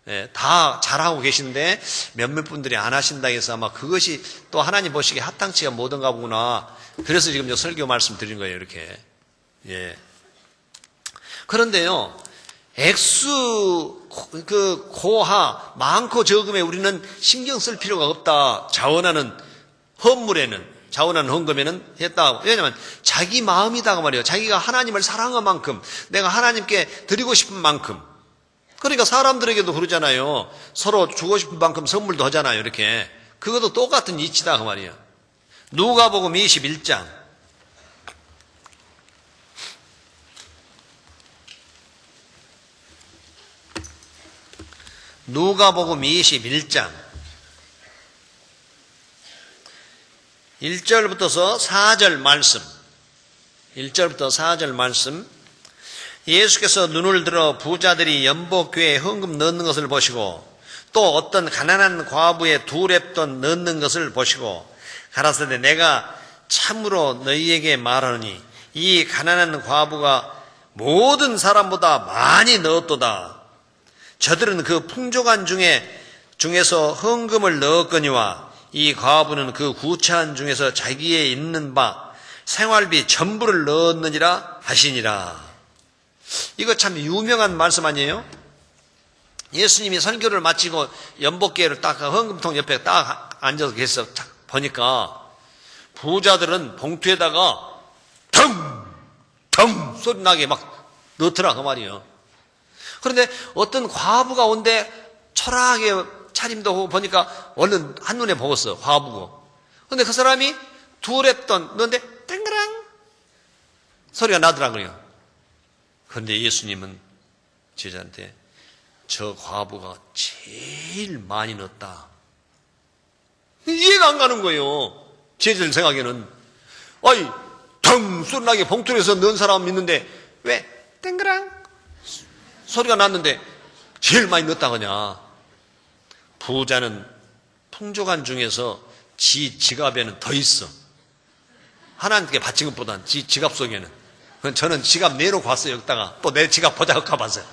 예, 다 잘하고 계신데 몇몇 분들이 안 하신다 해서 아마 그것이 또 하나님 보시기에 합당치가 못한가 보구나. 그래서 지금 저 설교 말씀 드린 거예요. 이렇게. 예. 그런데요. 액수 고하 많고 적음에 우리는 신경 쓸 필요가 없다. 자원하는 헌금에는 했다. 왜냐하면 자기 마음이다 그 말이에요. 자기가 하나님을 사랑한 만큼 내가 하나님께 드리고 싶은 만큼. 그러니까 사람들에게도 그러잖아요. 서로 주고 싶은 만큼 선물도 하잖아요. 이렇게. 그것도 똑같은 이치다 그 말이에요. 누가복음 21장. 누가복음 21장 1절부터 4절 말씀 1절부터 4절 말씀 예수께서 눈을 들어 부자들이 연복교회에 헌금 넣는 것을 보시고 또 어떤 가난한 과부의 두 렙돈 넣는 것을 보시고 가라사대 내가 참으로 너희에게 말하노니 이 가난한 과부가 모든 사람보다 많이 넣었도다. 저들은 그 풍족한 중에서 헌금을 넣었거니와 이 과부는 그 구차한 중에서 자기의 있는 바 생활비 전부를 넣었느니라 하시니라. 이거 참 유명한 말씀 아니에요? 예수님이 선교를 마치고 연복교회를 딱 헌금통 옆에 딱 앉아서 계셔서 보니까 부자들은 봉투에다가 텅텅 소리 나게 막 넣더라 그 말이에요. 그런데 어떤 과부가 온데 초라하게 차림도 하고 보니까 얼른 한눈에 보겠어 과부고. 그런데 그 사람이 두 렙돈 넣는데 땡그랑 소리가 나더라고요. 그런데 예수님은 제자한테 저 과부가 제일 많이 넣었다. 이해가 안 가는 거예요. 제자들 생각에는. 아이 텅 소리 나게 봉투에서 넣은 사람 있는데 왜 땡그랑 소리가 났는데 제일 많이 넣었다 그냐. 부자는 풍족한 중에서 지 지갑에는 더 있어. 하나님께 바친 것보다는 지 지갑 속에는. 저는 지갑 내놓고 왔어요. 여기다가 또 내 지갑 보자고 가봤어요.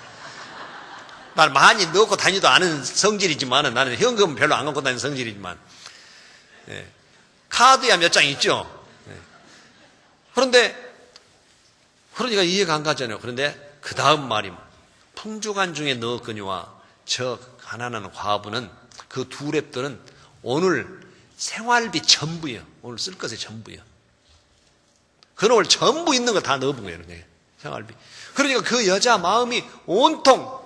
날 많이 넣고 다니도 않은 성질이지만 나는 현금은 별로 안 갖고 다니는 성질이지만 예. 카드야 몇 장 있죠. 예. 그런데 그러니까 이해가 안 가잖아요. 그런데 그 다음 말이 풍족한 중에 넣었거니와 저 가난한 과부는 그 두 렙들은 오늘 생활비 전부예요. 오늘 쓸 것의 전부예요. 그는 오늘 전부 있는 걸 다 넣어본 거예요. 이렇게. 생활비. 그러니까 그 여자 마음이 온통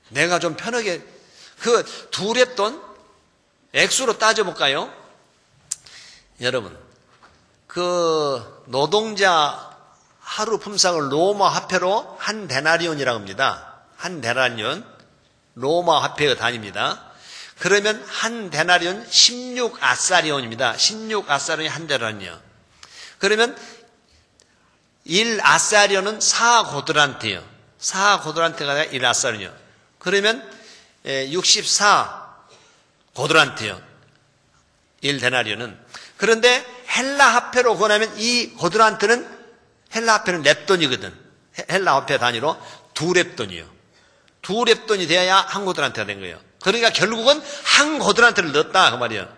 내가 좀 편하게 그 두 렙돈 액수로 따져볼까요? 여러분 그 노동자 하루 품삯을 로마 화폐로 한 데나리온이라고 합니다. 한 데나리온 로마 화폐의 단위입니다. 그러면 한 데나리온 16아사리온입니다. 16아사리온이 한 데나리온이요. 그러면 1아사리온은 4고드란트예요. 4고드란트가 아니라 1아사리온이요. 그러면 64고드란트예요. 1데나리온은. 그런데 헬라 화폐로 권하면 이 고드란트는 헬라 화폐는 렙돈이거든. 헬라 화폐 단위로 두 렙돈이요. 두 렙돈이 돼야 한 고드란트가 된 거예요. 그러니까 결국은 한 고드란트를 넣었다 그 말이에요.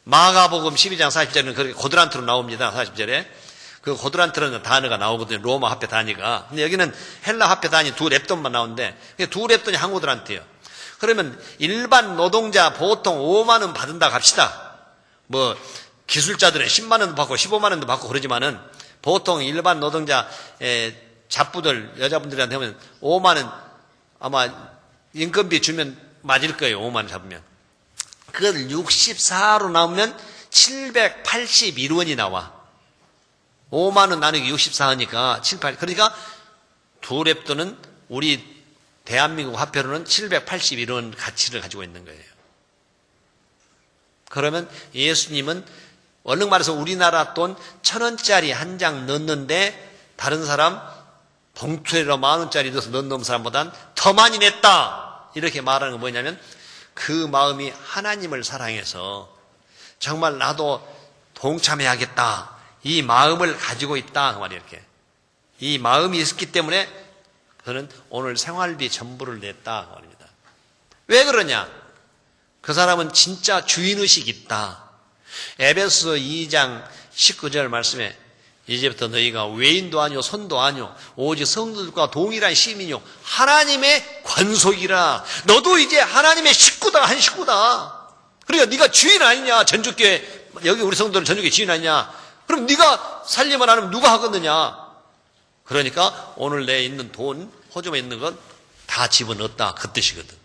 마가복음 12장 40절에는 그렇게 고드란트로 나옵니다. 40절에. 그 고드란트라는 단어가 나오거든요. 로마 화폐 단위가. 근데 여기는 헬라 화폐 단위 두 렙돈만 나오는데, 두 렙돈이 한 고드란트예요. 그러면 일반 노동자 보통 5만 원 받는다 합시다. 뭐 기술자들은 10만 원도 받고 15만 원도 받고 그러지만은 보통 일반 노동자 잡부들 여자분들한테 하면 5만 원 아마 인건비 주면 맞을 거예요. 5만 원 잡으면. 그걸 64로 나오면 781원이 나와. 5만 원 나누기 64니까 78. 그러니까 두 렙돈은 우리 대한민국 화폐로는 781원 가치를 가지고 있는 거예요. 그러면 예수님은 얼른 말해서 우리나라 돈 1,000원짜리 한 장 넣는데 다른 사람 봉투에로 10,000원짜리 넣어서 넣는 사람보단 더 많이 냈다. 이렇게 말하는 건 뭐냐면 그 마음이 하나님을 사랑해서 정말 나도 동참해야겠다. 이 마음을 가지고 있다. 그 말이에요. 이렇게. 이 마음이 있었기 때문에 저는 오늘 생활비 전부를 냈다. 그 말입니다. 왜 그러냐? 그 사람은 진짜 주인의식이 있다. 에베소 2장 19절 말씀에 이제부터 너희가 외인도 아니요 손도 아니요 오직 성도들과 동일한 시민이요 하나님의 관속이라. 너도 이제 하나님의 식구다. 한 식구다. 그러니까 네가 주인 아니냐. 전주교회 여기 우리 성도들 전주교회 주인 아니냐. 그럼 네가 살림을 안 하면 누가 하겠느냐. 그러니까 오늘 내 있는 돈 호주머니에 있는 건 다 집어넣었다. 그 뜻이거든.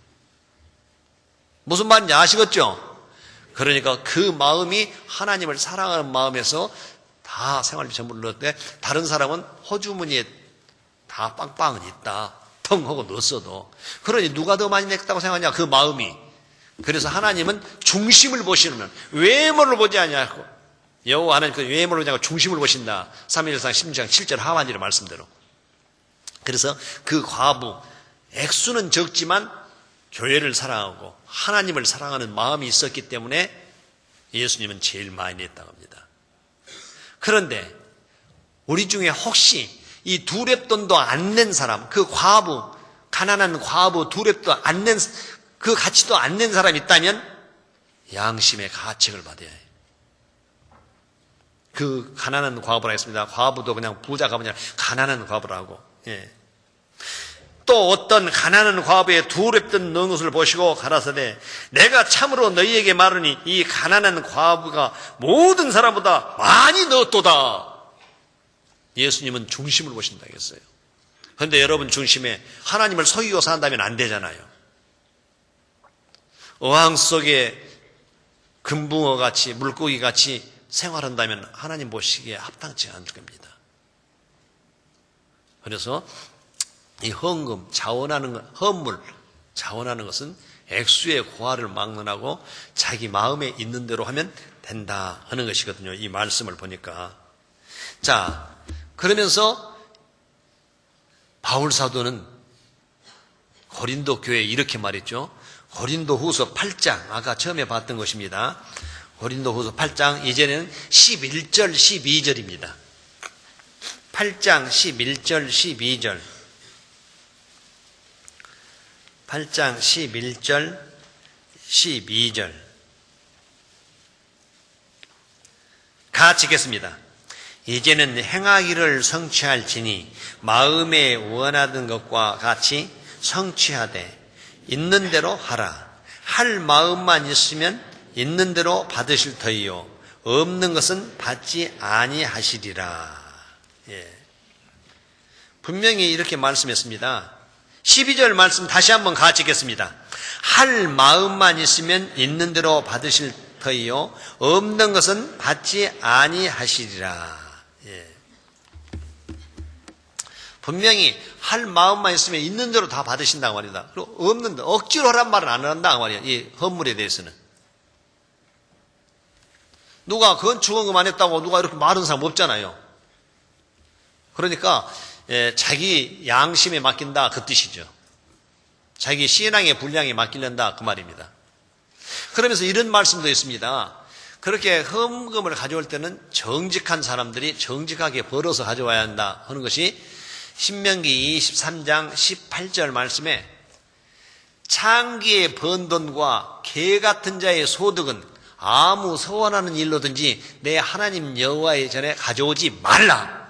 무슨 말인지 아시겠죠? 그러니까 그 마음이 하나님을 사랑하는 마음에서 다 생활비 전부를 넣었대. 다른 사람은 호주머니에 다 빵빵은 있다. 텅 하고 넣었어도. 그러니 누가 더 많이 냈다고 생각하냐. 그 마음이. 그래서 하나님은 중심을 보시는 외모를 보지 않냐고. 여호와 하나님 그 외모를 보지 않고 중심을 보신다. 3일상 16장 7절 하반절의 말씀대로. 그래서 그 과부 액수는 적지만 교회를 사랑하고 하나님을 사랑하는 마음이 있었기 때문에 예수님은 제일 많이 냈다고 합니다. 그런데 우리 중에 혹시 이 두 렙돈도 안 낸 사람, 그 과부, 가난한 과부 두 렙도 안 낸, 그 가치도 안 낸 사람이 있다면 양심의 가책을 받아야 해요. 그 가난한 과부라 했습니다. 과부도 그냥 부자 과부가 아니라 가난한 과부라고. 예. 또 어떤 가난한 과부의 두 렙돈 넣은 것을 보시고 가라사대 내가 참으로 너희에게 말하니 이 가난한 과부가 모든 사람보다 많이 넣었도다. 예수님은 중심을 보신다 했어요. 그런데 여러분 중심에 하나님을 속이고 산다면 안 되잖아요. 어항 속에 금붕어 같이 물고기 같이 생활한다면 하나님 보시기에 합당치 않을 겁니다. 그래서 이 헌금, 자원하는 것, 헌물, 자원하는 것은 액수의 고하를 막론하고 자기 마음에 있는 대로 하면 된다 하는 것이거든요. 이 말씀을 보니까. 자, 그러면서 바울 사도는 고린도 교회에 이렇게 말했죠. 고린도 후서 8장, 아까 처음에 봤던 것입니다. 고린도 후서 8장, 이제는 11절, 12절입니다. 8장 11절, 12절. 8장 11절, 12절. 같이 읽겠습니다. 이제는 행하기를 성취할지니 마음에 원하던 것과 같이 성취하되 있는 대로 하라. 할 마음만 있으면 있는 대로 받으실 터이요 없는 것은 받지 아니하시리라. 예. 분명히 이렇게 말씀했습니다. 12절 말씀 다시 한번 같이 읽겠습니다. 할 마음만 있으면 있는 대로 받으실 터이요 없는 것은 받지 아니하시리라. 예. 분명히 할 마음만 있으면 있는 대로 다 받으신다고 말이다. 그리고 없는 데 억지로 하란 말은 안 한다고 말이야. 이 헌물에 대해서는. 누가 건축원금 안 했다고 누가 이렇게 말하는 사람 없잖아요. 그러니까 자기 양심에 맡긴다 그 뜻이죠. 자기 신앙의 분량에 맡기려다 그 말입니다. 그러면서 이런 말씀도 있습니다. 그렇게 헌금을 가져올 때는 정직한 사람들이 정직하게 벌어서 가져와야 한다 하는 것이 신명기 23장 18절 말씀에 창기에 번 돈과 개 같은 자의 소득은 아무 서원하는 일로든지 내 하나님 여호와의 전에 가져오지 말라.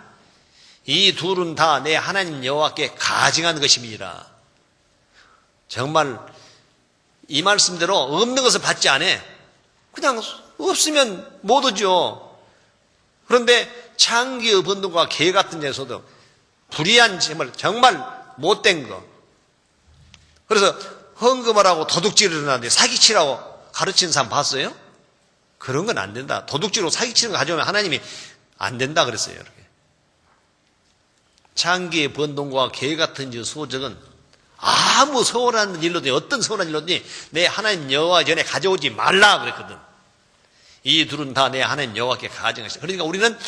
이 둘은 다 내 하나님 여호와께 가증한 것임이니라. 정말 이 말씀대로 없는 것을 받지 않아. 그냥 없으면 못 오죠. 그런데 창기의 번동과 개 같은 데서도 불의한 정말 못된 거. 그래서 헌금을 하고 도둑질을 하는데 사기치라고 가르치는 사람 봤어요? 그런 건 안 된다. 도둑질로 사기치는 거 가져오면 하나님이 안 된다 그랬어요. 이렇게. 창기의 번동과 개 같은 소적은 아무 서운한 일로든지 어떤 서운한 일로든지 내 하나님 여호와 전에 가져오지 말라 그랬거든. 이 둘은 다 내 하나님 여호와께 가증하시다. 그러니까 우리는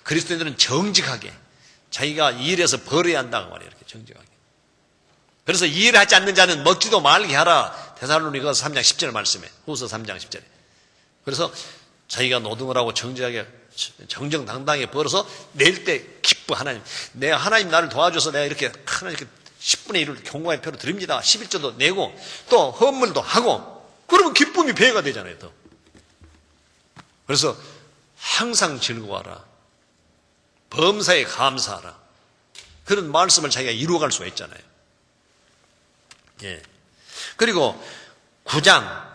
그리스도인들은 정직하게 자기가 일해서 벌어야 한다고 말이에요. 이렇게 정직하게. 그래서 일하지 않는 자는 먹지도 말게 하라. 데살로니가서 3장 10절 말씀에 후서 3장 10절에. 그래서 자기가 노동을 하고 정직하게 정정당당하게 벌어서 낼 때 기뻐. 하나님 나를 도와줘서 내가 이렇게 하나님께 10분의 1을 경공의 표로 드립니다. 11조도 내고 또 헌물도 하고 그러면 기쁨이 배가 되잖아요. 또. 그래서 항상 즐거워하라. 범사에 감사하라. 그런 말씀을 자기가 이루어갈 수가 있잖아요. 예. 그리고 9장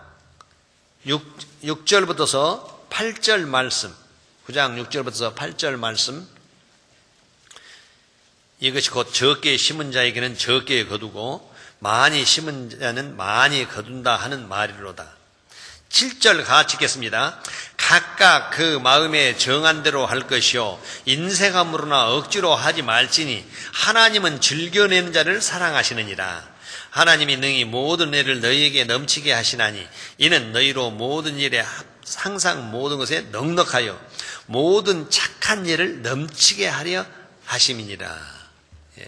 6절부터서 8절 말씀, 9장 6절부터 8절 말씀, 이것이 곧 적게 심은 자에게는 적게 거두고 많이 심은 자는 많이 거둔다 하는 말이로다. 7절 같이 읽겠습니다. 각각 그 마음에 정한 대로 할 것이요 인색함으로나 억지로 하지 말지니 하나님은 즐겨내는 자를 사랑하시느니라. 하나님이 능히 모든 일을 너희에게 넘치게 하시나니 이는 너희로 모든 일에 항상 모든 것에 넉넉하여 모든 착한 일을 넘치게 하려 하심이니라. 예.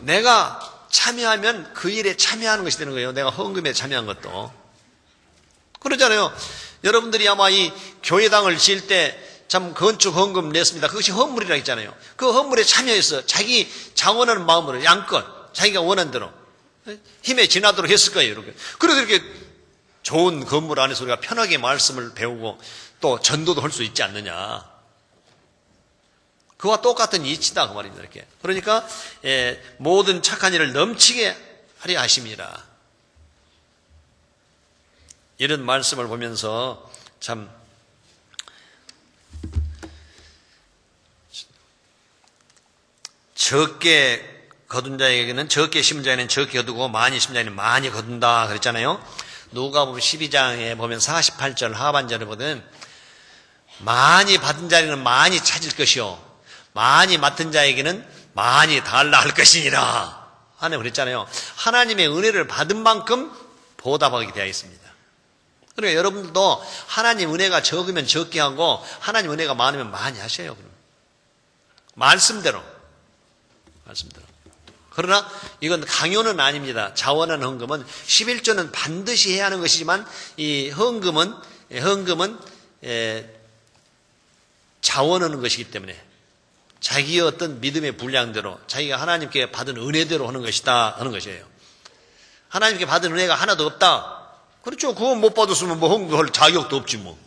내가 참여하면 그 일에 참여하는 것이 되는 거예요. 내가 헌금에 참여한 것도 그러잖아요. 여러분들이 아마 이 교회당을 지을 때 참 건축 헌금 냈습니다. 그것이 헌물이라고 했잖아요. 그 헌물에 참여해서 자기 장원하는 마음으로 양껏 자기가 원하는 대로 힘에 지나도록 했을 거예요. 이렇게. 그래서 이렇게 좋은 건물 안에서 우리가 편하게 말씀을 배우고 또 전도도 할 수 있지 않느냐. 그와 똑같은 이치다 그 말입니다. 이렇게. 그러니까 모든 착한 일을 넘치게 하려 하심이라. 이런 말씀을 보면서 참 적게 거둔 자에게는 적게 심은 자에는 적게 거두고 많이 심은 자에는 많이 거둔다 그랬잖아요. 누가복음 12장에 보면 48절 하반절에 보면 많이 받은 자에게는 많이 찾을 것이요 많이 맡은 자에게는 많이 달라 할 것이니라 하네 그랬잖아요. 하나님의 은혜를 받은 만큼 보답하게 되어 있습니다. 그러니까 여러분들도 하나님 은혜가 적으면 적게 하고 하나님 은혜가 많으면 많이 하셔요. 그럼. 말씀대로. 그러나 이건 강요는 아닙니다. 자원한 헌금은 11조는 반드시 해야 하는 것이지만 이 헌금은 자원하는 것이기 때문에 자기의 어떤 믿음의 분량대로 자기가 하나님께 받은 은혜대로 하는 것이다 하는 것이에요. 하나님께 받은 은혜가 하나도 없다. 그렇죠. 그건 못 받았으면 뭐 헌금할 자격도 없지 뭐.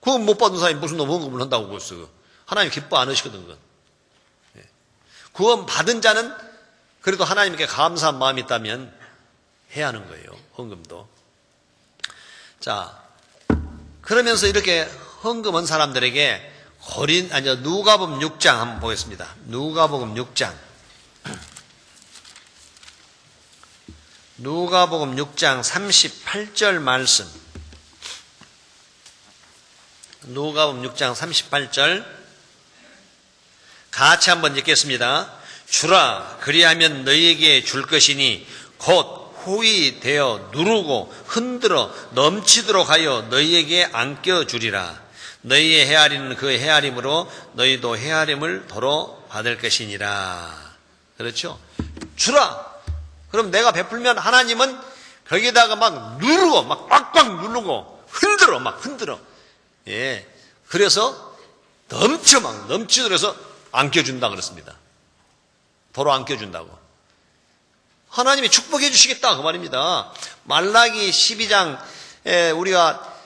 그건 못 받은 사람이 무슨 놈 헌금을 한다고 그랬어. 하나님 기뻐 안 하시거든. 그건. 구원 받은 자는 그래도 하나님께 감사한 마음이 있다면 해야 하는 거예요. 헌금도. 자, 그러면서 이렇게 헌금한 사람들에게 누가복음 6장 한번 보겠습니다. 누가복음 6장. 누가복음 6장 38절 말씀. 누가복음 6장 38절 같이 한번 읽겠습니다. 주라 그리하면 너희에게 줄 것이니 곧 호의 되어 누르고 흔들어 넘치도록 하여 너희에게 안겨주리라. 너희의 헤아리는 그 헤아림으로 너희도 헤아림을 도로 받을 것이니라. 그렇죠? 주라. 그럼 내가 베풀면 하나님은 거기다가 막 누르고 막 꽉꽉 누르고 흔들어. 예. 그래서 넘치도록 해서 안겨준다 그랬습니다. 도로 안겨준다고. 하나님이 축복해 주시겠다 그 말입니다. 말라기 12장에 우리가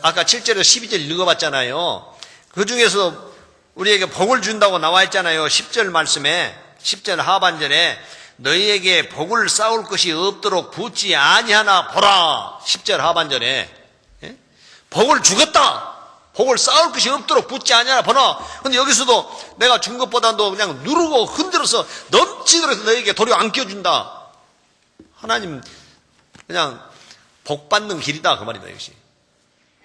아까 7절에서 12절 읽어봤잖아요. 그 중에서 우리에게 복을 준다고 나와 있잖아요. 10절 말씀에, 10절 하반절에 너희에게 복을 쌓을 것이 없도록 붙지 아니하나 보라. 10절 하반절에 복을 주겠다. 복을 쌓을 것이 없도록 붙지 아니하나 보라. 근데 여기서도 내가 준 것보다도 그냥 누르고 흔들어서 넘치도록 너희에게 도리어 안 껴준다. 하나님 그냥 복 받는 길이다 그 말이다. 이것이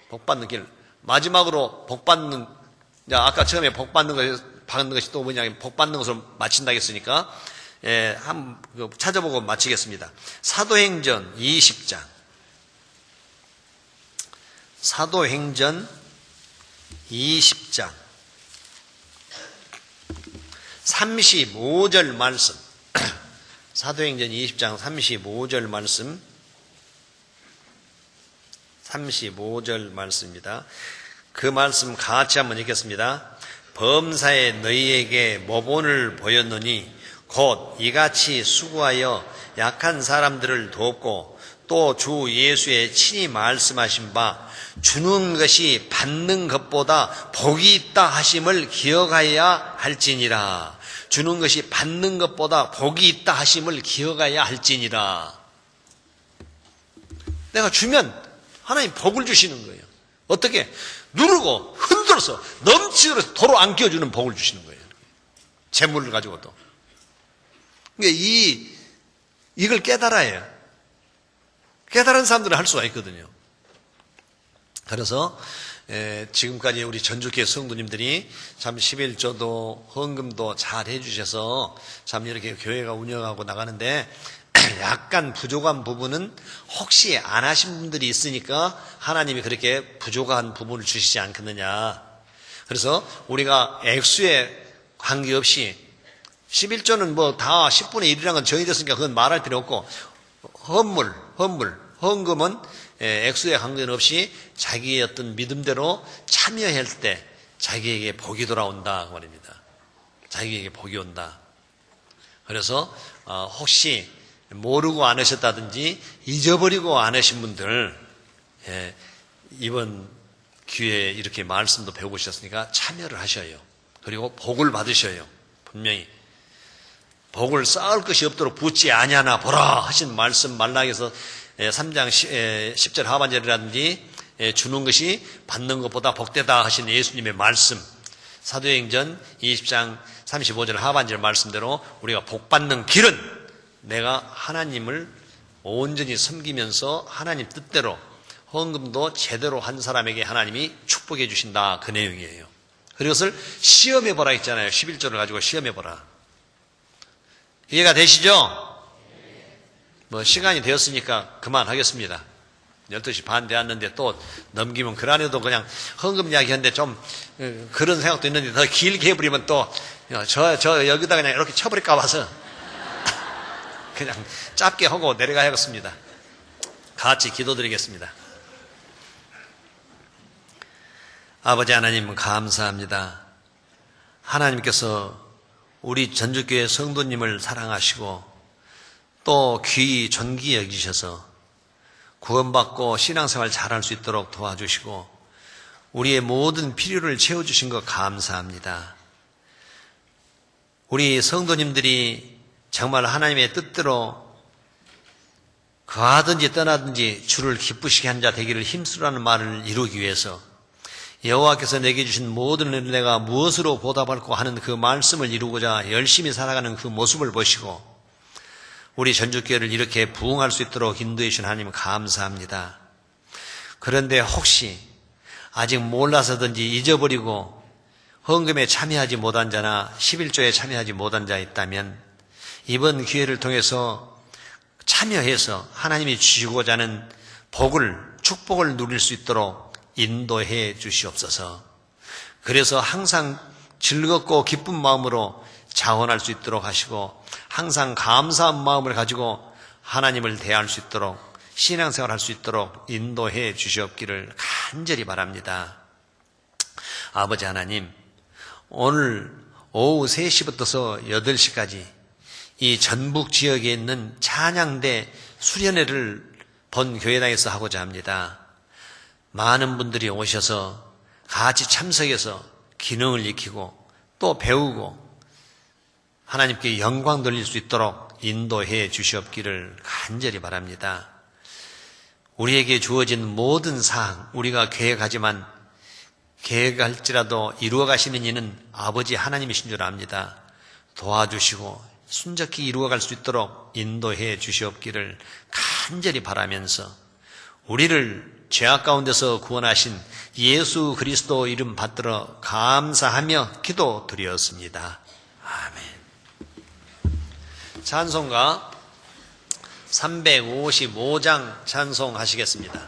복 받는 길. 마지막으로 복 받는, 아까 처음에 복 받는 것이 또 뭐냐, 복 받는 것으로 마친다 했으니까 한번 찾아보고 마치겠습니다. 사도행전 20장. 사도행전 20장 35절 말씀. 사도행전 20장 35절 말씀. 35절 말씀입니다. 그 말씀 같이 한번 읽겠습니다. 범사에 너희에게 모본을 보였노니 곧 이같이 수고하여 약한 사람들을 돕고 또 주 예수의 친히 말씀하신 바 주는 것이 받는 것보다 복이 있다 하심을 기억하여야 할지니라. 주는 것이 받는 것보다 복이 있다 하심을 기억하여야 할지니라. 내가 주면 하나님 복을 주시는 거예요. 어떻게? 누르고 흔들어서 넘치도록 도로 안 끼워주는 복을 주시는 거예요. 재물을 가지고도. 그러니까 이걸 깨달아야 해요. 깨달은 사람들은 할 수가 있거든요. 그래서 지금까지 우리 전주교회 성도님들이 참 11조도 헌금도 잘 해주셔서 참 이렇게 교회가 운영하고 나가는데 약간 부족한 부분은 혹시 안 하신 분들이 있으니까 하나님이 그렇게 부족한 부분을 주시지 않겠느냐. 그래서 우리가 액수에 관계없이 11조는 뭐 다 10분의 1이라는 건 정해졌으니까 그건 말할 필요 없고 헌금은 액수에 관계없이 자기의 어떤 믿음대로 참여할 때 자기에게 복이 돌아온다 그 말입니다. 자기에게 복이 온다. 그래서 혹시 모르고 안 하셨다든지 잊어버리고 안 하신 분들 이번 기회에 이렇게 말씀도 배우셨으니까 참여를 하셔요. 그리고 복을 받으셔요. 분명히 복을 쌓을 것이 없도록 붙지 아니하나 보라 하신 말씀 말락에서 3장 10절 하반절이라든지 주는 것이 받는 것보다 복되다 하신 예수님의 말씀, 사도행전 20장 35절 하반절 말씀대로 우리가 복받는 길은 내가 하나님을 온전히 섬기면서 하나님 뜻대로 헌금도 제대로 한 사람에게 하나님이 축복해 주신다 그 내용이에요. 그것을 시험해보라 했잖아요. 11조를 가지고 시험해보라. 이해가 되시죠? 뭐 시간이 되었으니까 그만하겠습니다. 12시 반 되었는데 또 넘기면 그 안에도 그냥 헌금 이야기 하는데 좀 그런 생각도 있는데 더 길게 해버리면 또 저 여기다 그냥 이렇게 쳐버릴까 봐서 그냥 짧게 하고 내려가야겠습니다. 같이 기도드리겠습니다. 아버지 하나님 감사합니다. 하나님께서 우리 전주교회 성도님을 사랑하시고 또 귀히 존귀 여기셔서 구원받고 신앙생활 잘할 수 있도록 도와주시고 우리의 모든 필요를 채워주신 것 감사합니다. 우리 성도님들이 정말 하나님의 뜻대로 가든지 떠나든지 주를 기쁘시게 한 자 되기를 힘쓰라는 말을 이루기 위해서 여호와께서 내게 주신 모든 은혜가 무엇으로 보답할까 하는 그 말씀을 이루고자 열심히 살아가는 그 모습을 보시고 우리 전주교회를 이렇게 부흥할 수 있도록 인도해 주신 하나님 감사합니다. 그런데 혹시 아직 몰라서든지 잊어버리고 헌금에 참여하지 못한 자나 11조에 참여하지 못한 자 있다면 이번 기회를 통해서 참여해서 하나님이 주시고자 하는 복을, 축복을 누릴 수 있도록 인도해 주시옵소서. 그래서 항상 즐겁고 기쁜 마음으로 자원할 수 있도록 하시고 항상 감사한 마음을 가지고 하나님을 대할 수 있도록 신앙생활 할 수 있도록 인도해 주시옵기를 간절히 바랍니다. 아버지 하나님, 오늘 오후 3시부터서 8시까지 이 전북 지역에 있는 찬양대 수련회를 본 교회당에서 하고자 합니다. 많은 분들이 오셔서 같이 참석해서 기능을 익히고 또 배우고 하나님께 영광 돌릴 수 있도록 인도해 주시옵기를 간절히 바랍니다. 우리에게 주어진 모든 사항, 우리가 계획하지만 계획할지라도 이루어 가시는 이는 아버지 하나님이신 줄 압니다. 도와주시고 순적히 이루어갈 수 있도록 인도해 주시옵기를 간절히 바라면서 우리를 죄악 가운데서 구원하신 예수 그리스도 이름 받들어 감사하며 기도드렸습니다. 아멘. 찬송가 355장 찬송하시겠습니다.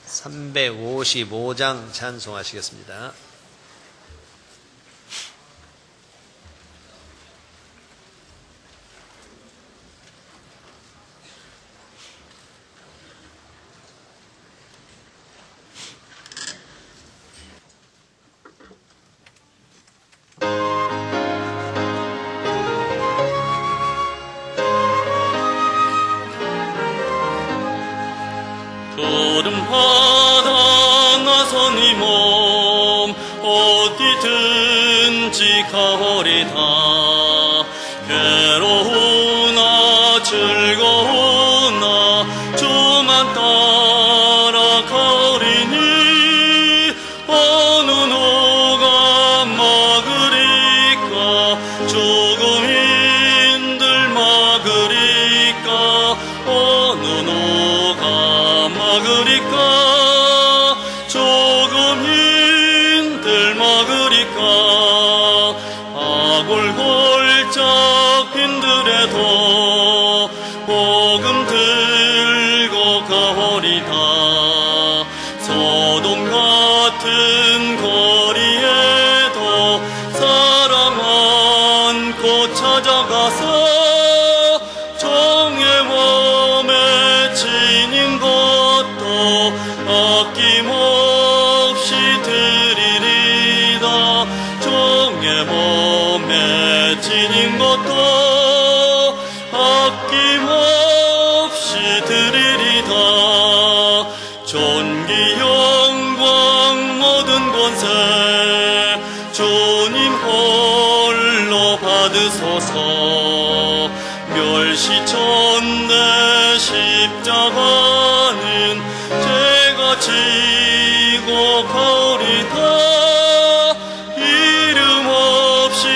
355장 찬송하시겠습니다. 걸음하다 나선 이 몸 어디든지 가오리다. 괴로우나 즐거우나 주만 따라 가오리니 어느 누가 막으리까. 조금 힘들 막으리까. 어느 누가 막으리까. 조금 힘들 막으리까. 아골골짝 힘들어도 복음 들고 가오리다. 소돔 같은 거리에도 사람 안고 찾아가서 종의 몸에 지닌 것도 아낌없이 드리리다. 종의 몸에 지닌 것도 아낌없이 드리리다. 존귀 영광 모든 권세 주님 홀로 받으소서. 멸시천대 십자가는 제가 지고 가오리다. 이름 없이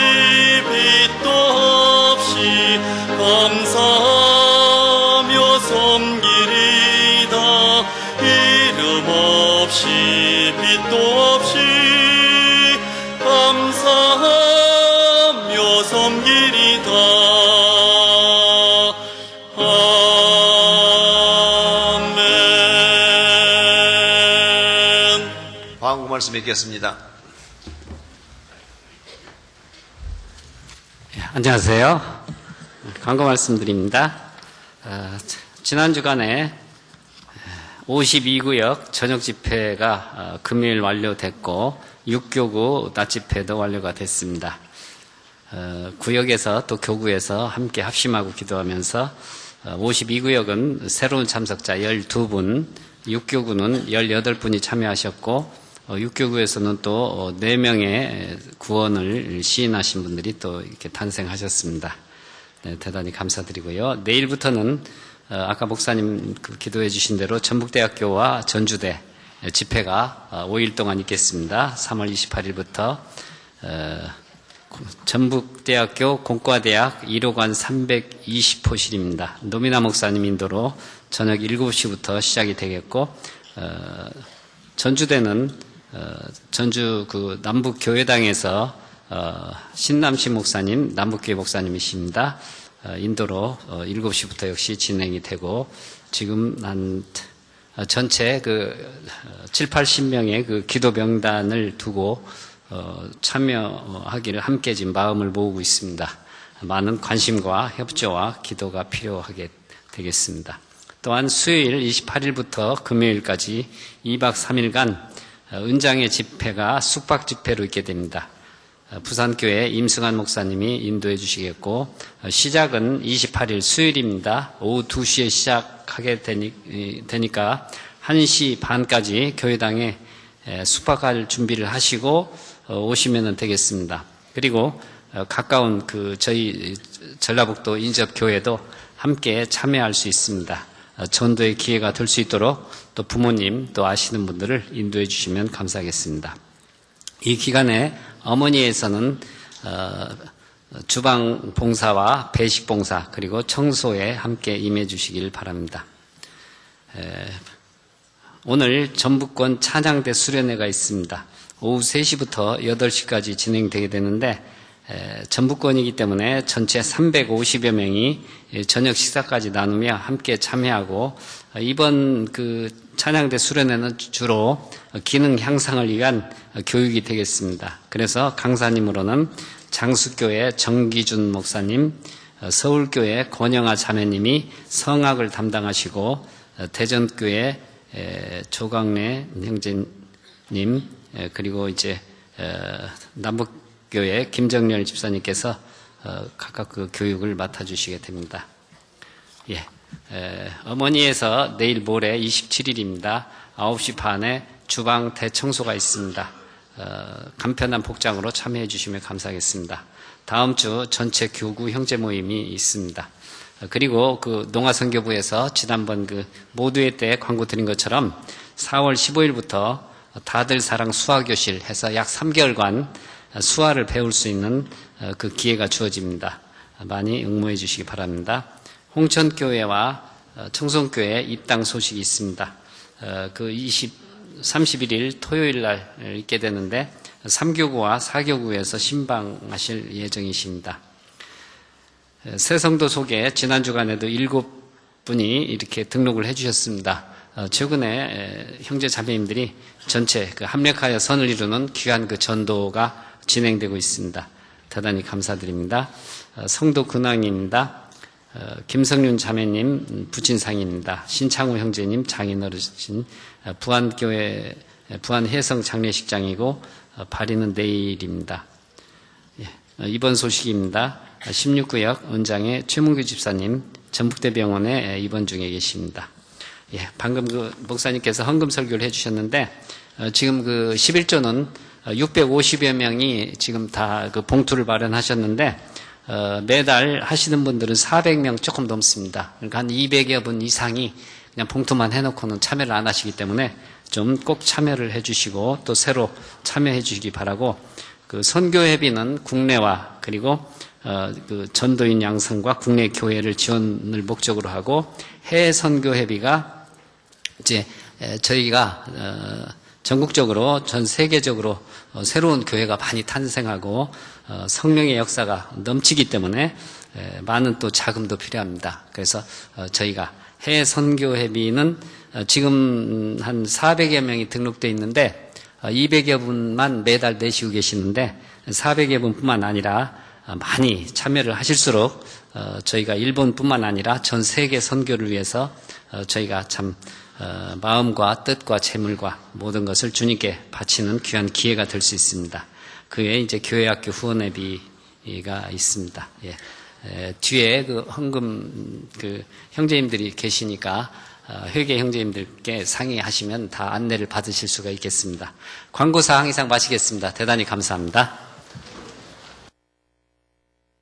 빛도 없이 감사하며 섬기리다. 이름 없이 빛도 없이 감사하며 섬기리다. 아멘. 광고 말씀 읽겠습니다. 안녕하세요. 광고 말씀드립니다. 지난 주간에 52구역 저녁 집회가 금요일 완료됐고 6교구 낮 집회도 완료가 됐습니다. 구역에서 또 교구에서 함께 합심하고 기도하면서 52구역은 새로운 참석자 12분, 6교구는 18분이 참여하셨고 6교구에서는 또 4명의 구원을 시인하신 분들이 또 이렇게 탄생하셨습니다. 네, 대단히 감사드리고요. 내일부터는 아까 목사님 기도해 주신 대로 전북대학교와 전주대 집회가 5일 동안 있겠습니다. 3월 28일부터 전북대학교 공과대학 1호관 320호실입니다. 노미나 목사님 인도로 저녁 7시부터 시작이 되겠고 전주대는 전주 그 남북교회당에서 신남신 목사님, 남북교회 목사님이십니다. 인도로 7시부터 역시 진행이 되고 지금 한 전체 그 7, 80명의 그 기도 명단을 두고 참여하기를 함께 지금 마음을 모으고 있습니다. 많은 관심과 협조와 기도가 필요하게 되겠습니다. 또한 수요일 28일부터 금요일까지 2박 3일간 은장의 집회가 숙박 집회로 있게 됩니다. 부산교회 임승환 목사님이 인도해 주시겠고, 시작은 28일 수요일입니다. 오후 2시에 시작하게 되니까 1시 반까지 교회당에 숙박할 준비를 하시고 오시면 되겠습니다. 그리고 가까운 저희 전라북도 인접교회도 함께 참여할 수 있습니다. 전도의 기회가 될 수 있도록 또 부모님 또 아시는 분들을 인도해 주시면 감사하겠습니다. 이 기간에 어머니에서는 주방 봉사와 배식 봉사 그리고 청소에 함께 임해 주시길 바랍니다. 오늘 전북권 찬양대 수련회가 있습니다. 오후 3시부터 8시까지 진행되게 되는데 전북권이기 때문에 전체 350여 명이 저녁 식사까지 나누며 함께 참여하고, 이번 찬양대 수련회는 주로 기능 향상을 위한 교육이 되겠습니다. 그래서 강사님으로는 장수교회 정기준 목사님, 서울교회 권영아 자매님이 성악을 담당하시고, 대전교회 조강래 형제님, 그리고 이제 남북교회 김정렬 집사님께서 각각 교육을 맡아주시게 됩니다. 어머니에서 내일 모레 27일입니다. 9시 반에 주방 대청소가 있습니다. 간편한 복장으로 참여해 주시면 감사하겠습니다. 다음 주 전체 교구 형제 모임이 있습니다. 그리고 농아선교부에서 지난번 모두회 때 광고 드린 것처럼 4월 15일부터 다들 사랑 수화교실 해서 약 3개월간 수화를 배울 수 있는 기회가 주어집니다. 많이 응모해 주시기 바랍니다. 홍천교회와 청송교회 입당 소식이 있습니다. 31일 토요일 날 있게 되는데 3교구와 4교구에서 신방하실 예정이십니다. 새 성도 소개 지난 주간에도 7분이 이렇게 등록을 해 주셨습니다. 최근에 형제 자매님들이 전체 합력하여 선을 이루는 귀한 전도가 진행되고 있습니다. 대단히 감사드립니다. 성도 근황입니다. 김성윤 자매님 부친상입니다. 신창호 형제님 장인 어르신, 부안교회 부안혜성 장례식장이고 발인은 내일입니다. 이번 소식입니다. 16구역 은장의 최문규 집사님 전북대병원에 입원 중에 계십니다. 방금 목사님께서 헌금 설교를 해주셨는데, 지금 11조는 650여 명이 지금 다 봉투를 마련하셨는데, 매달 하시는 분들은 400명 조금 넘습니다. 그러니까 한 200여 분 이상이 그냥 봉투만 해놓고는 참여를 안 하시기 때문에 좀 꼭 참여를 해주시고 또 새로 참여해 주시기 바라고, 선교회비는 국내와 그리고 전도인 양성과 국내 교회를 지원을 목적으로 하고, 해외 선교회비가 이제 저희가 전국적으로 전 세계적으로 새로운 교회가 많이 탄생하고 성령의 역사가 넘치기 때문에 많은 또 자금도 필요합니다. 그래서 저희가 해외 선교회비는 지금 한 400여 명이 등록되어 있는데 200여 분만 매달 내시고 계시는데, 400여 분뿐만 아니라 많이 참여를 하실수록 저희가 일본뿐만 아니라 전 세계 선교를 위해서 저희가 참 마음과 뜻과 재물과 모든 것을 주님께 바치는 귀한 기회가 될 수 있습니다. 그에 이제 교회학교 후원회비가 있습니다. 뒤에 헌금 형제님들이 계시니까 회계 형제님들께 상의하시면 다 안내를 받으실 수가 있겠습니다. 광고사항 이상 마치겠습니다. 대단히 감사합니다.